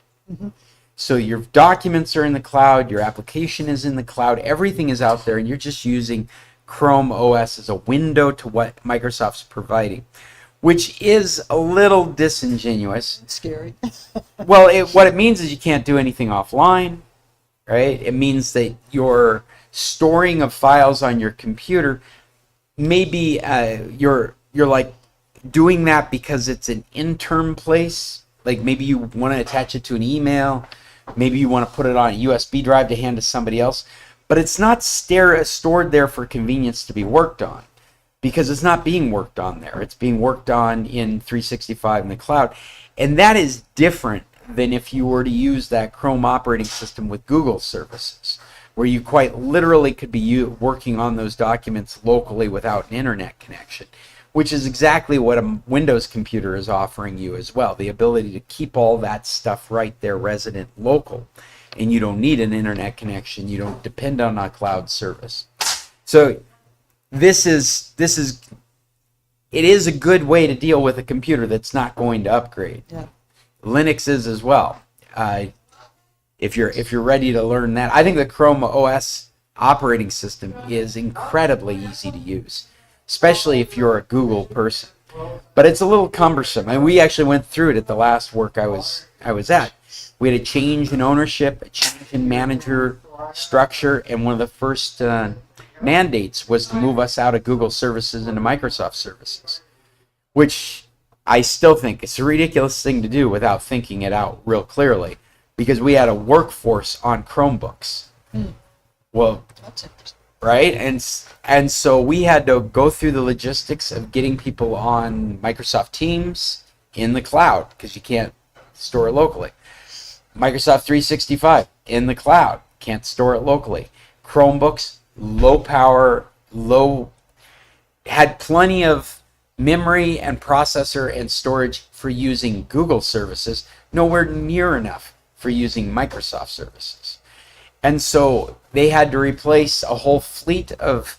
So your documents are in the cloud, your application is in the cloud, everything is out there, and you're just using Chrome OS as a window to what Microsoft's providing, which is a little disingenuous. Scary. Well, what it means is you can't do anything offline, right? It means that your storing of files on your computer, maybe you're like doing that because it's an interim place. Like maybe you want to attach it to an email, maybe you want to put it on a USB drive to hand to somebody else, but it's not stored there for convenience to be worked on, because it's not being worked on there. It's being worked on in 365 in the cloud. And that is different than if you were to use that Chrome operating system with Google services, where you quite literally could be working on those documents locally without an internet connection, which is exactly what a Windows computer is offering you as well, the ability to keep all that stuff right there resident local. And you don't need an internet connection. You don't depend on a cloud service. So it is a good way to deal with a computer that's not going to upgrade. Yeah. Linux is as well. If you're ready to learn that, I think the Chrome OS operating system is incredibly easy to use, especially if you're a Google person. But it's a little cumbersome. And we actually went through it at the last work I was at. We had a change in ownership, a change in manager structure, and one of the first mandates was to move us out of Google services into Microsoft services, which I still think it's a ridiculous thing to do without thinking it out real clearly, because we had a workforce on Chromebooks. Well, That's interesting. right? And so we had to go through the logistics of getting people on Microsoft Teams in the cloud, because you can't store it locally. Microsoft 365 in the cloud, can't store it locally. Chromebooks, low power, had plenty of memory and processor and storage for using Google services, nowhere near enough for using Microsoft services. And so they had to replace a whole fleet of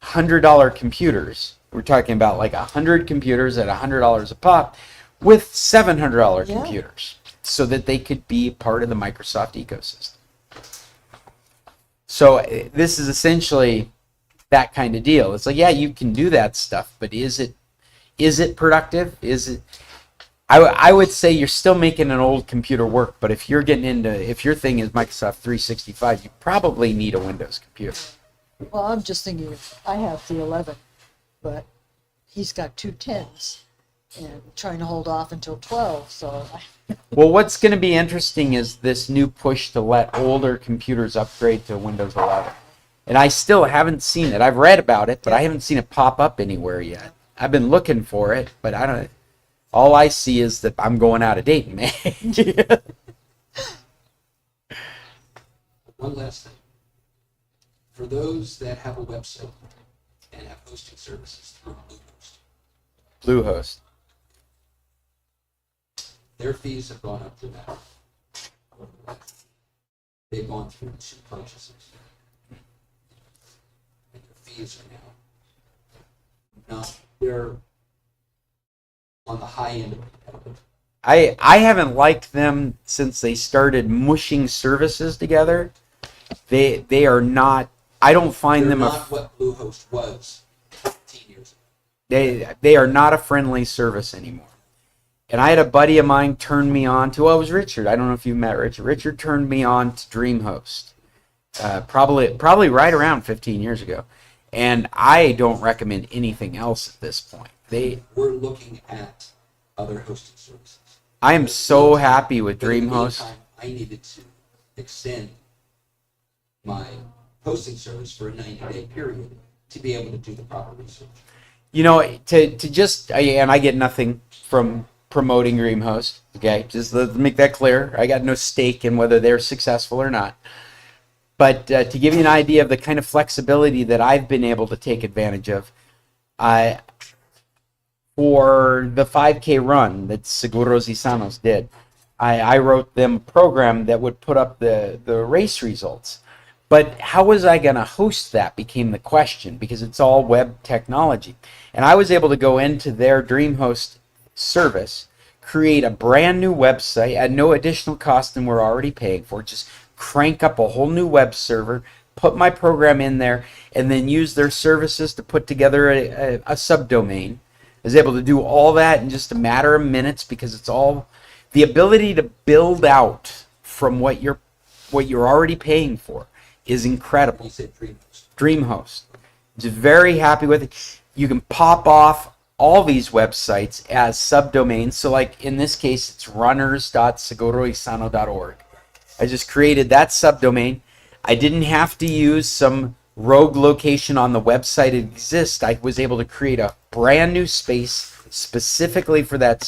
$100 computers. We're talking about like 100 computers at $100 a pop with $700 Yeah. computers, so that they could be part of the Microsoft ecosystem. So this is essentially that kind of deal. It's like, yeah, you can do that stuff, but is it productive? I would say you're still making an old computer work, but if your thing is Microsoft 365, you probably need a Windows computer. Well, I'm just thinking, I have the 11, but he's got two 10s and trying to hold off until 12. So Well, what's going to be interesting is this new push to let older computers upgrade to Windows 11. And I still haven't seen it. I've read about it, but I haven't seen it pop up anywhere yet. I've been looking for it, but I don't. All I see is that I'm going out of date in May. One last thing. For those that have a website and have hosting services through Bluehost, Bluehost. their fees have gone up dramatically. They've gone through 2 purchases. And their fees are now they're on the high end of competitive. I haven't liked them since they started mushing services together. They are not. I don't find They're them not what Bluehost was 15 years ago. they are not a friendly service anymore. And I had a buddy of mine turn me on to, well, it was Richard. I don't know if you've met Richard. Richard turned me on to DreamHost, probably right around 15 years ago. And I don't recommend anything else at this point. We're looking at other hosting services. I am so happy with But in the DreamHost. meantime, I needed to extend my hosting service for a 90-day period to be able to do the proper research. You know, to just, and I get nothing from promoting DreamHost, okay? Just let's make that clear. I got no stake in whether they're successful or not. But to give you an idea of the kind of flexibility that I've been able to take advantage of, for the 5K run that Seguros y Sanos did, I wrote them a program that would put up the race results But how was I going to host that became the question, because it's all web technology. And I was able to go into their DreamHost service, create a brand new website at no additional cost than we're already paying for, just crank up a whole new web server, put my program in there, and then use their services to put together a subdomain. I was able to do all that in just a matter of minutes, because it's all the ability to build out from what you're already paying for is incredible. You said DreamHost. DreamHost. Just very happy with it. You can pop off all these websites as subdomains. So like in this case, it's runners.segurosano.org. I just created that subdomain. I didn't have to use some rogue location on the website it exists. I was able to create a brand new space specifically for that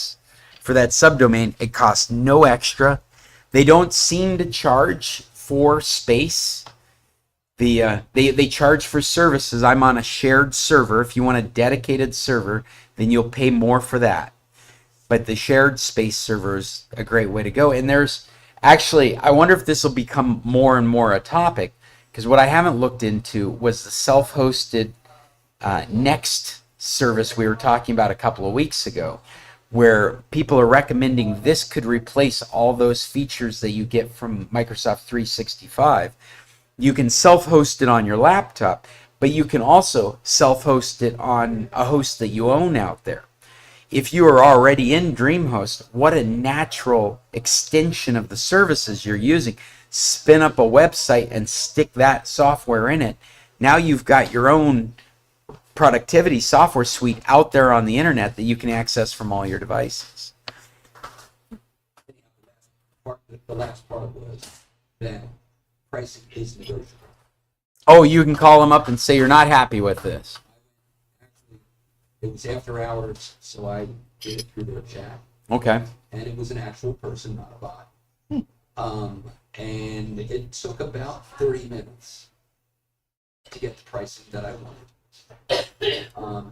subdomain. It costs no extra. They don't seem to charge for space. They charge for services. I'm on a shared server. If you want a dedicated server, then you'll pay more for that. But the shared space server is a great way to go. And there's actually, I wonder if this will become more and more a topic, because what I haven't looked into was the self-hosted Next service we were talking about a couple of weeks ago, where people are recommending this could replace all those features that you get from Microsoft 365. You can self-host it on your laptop, but you can also self-host it on a host that you own out there. If you are already in DreamHost, what a natural extension of the services you're using. Spin up a website and stick that software in it. Now you've got your own productivity software suite out there on the internet that you can access from all your devices. The last part was that pricing is negotiable. Oh, you can call them up and say you're not happy with this. Actually, it was after hours, so I did it through their chat. Okay. And it was an actual person, not a bot. And it took about 30 minutes to get the pricing that I wanted.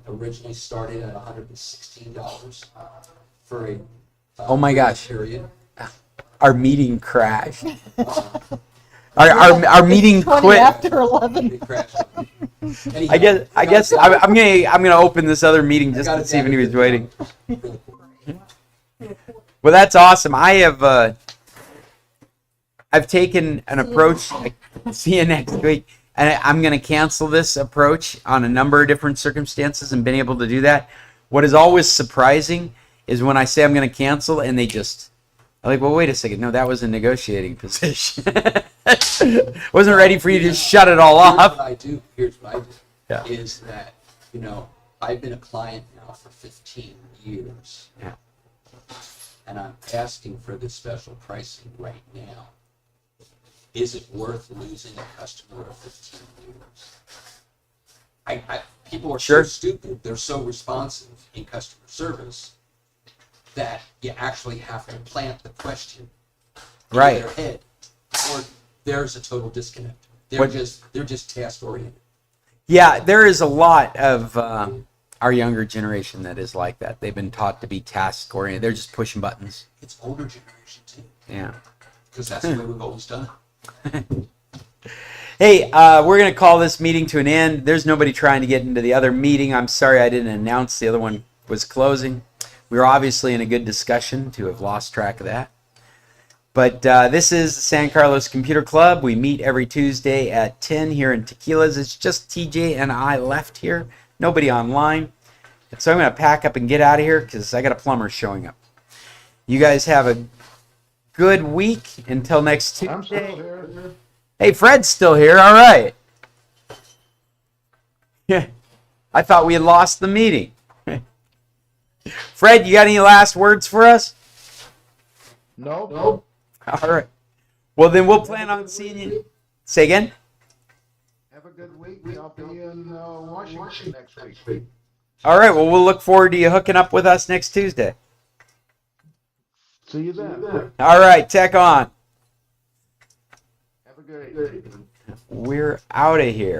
Originally started at $116 for a Oh my gosh. period. Our meeting crashed. Our meeting 20 quit. after 11. It crashed. I guess I'm gonna open this other meeting just to see if anybody's waiting. Well, that's awesome. I've taken an approach. See you next week. And I'm going to cancel this approach on a number of different circumstances and been able to do that. What is always surprising is when I say I'm going to cancel and they just, I'm like, well, wait a second. No, that was a negotiating position. Wasn't ready for you to just shut it all off. Here's what I do. Yeah. Is that, I've been a client now for 15 years. Yeah. And I'm asking for this special pricing right now. Is it worth losing a customer of 15 years? People are Sure. so stupid. They're so responsive in customer service that you actually have to plant the question in Right. their head, or there's a total disconnect. They're What- just task oriented. Yeah, there is a lot of our younger generation that is like that. They've been taught to be task oriented. They're just pushing buttons. It's older generation too, Yeah. because that's the way we've always done it. Hey, we're going to call this meeting to an end. There's nobody trying to get into the other meeting. I'm sorry I didn't announce the other one was closing. We were obviously in a good discussion to have lost track of that. But this is the San Carlos Computer Club. We meet every Tuesday at 10 here in Tequilas. It's just TJ and I left here. Nobody online. And so I'm going to pack up and get out of here because I got a plumber showing up. You guys have a good week until next I'm still Tuesday. here. Hey, Fred's still here. All right. Yeah, I thought we had lost the meeting. Fred, you got any last words for us? No. All right. Well, then we'll plan on seeing you. Say again? Have a good week. I'll be in Washington next week. All right. Well, we'll look forward to you hooking up with us next Tuesday. See you then. All right. Tech on. Have a good evening. We're out of here.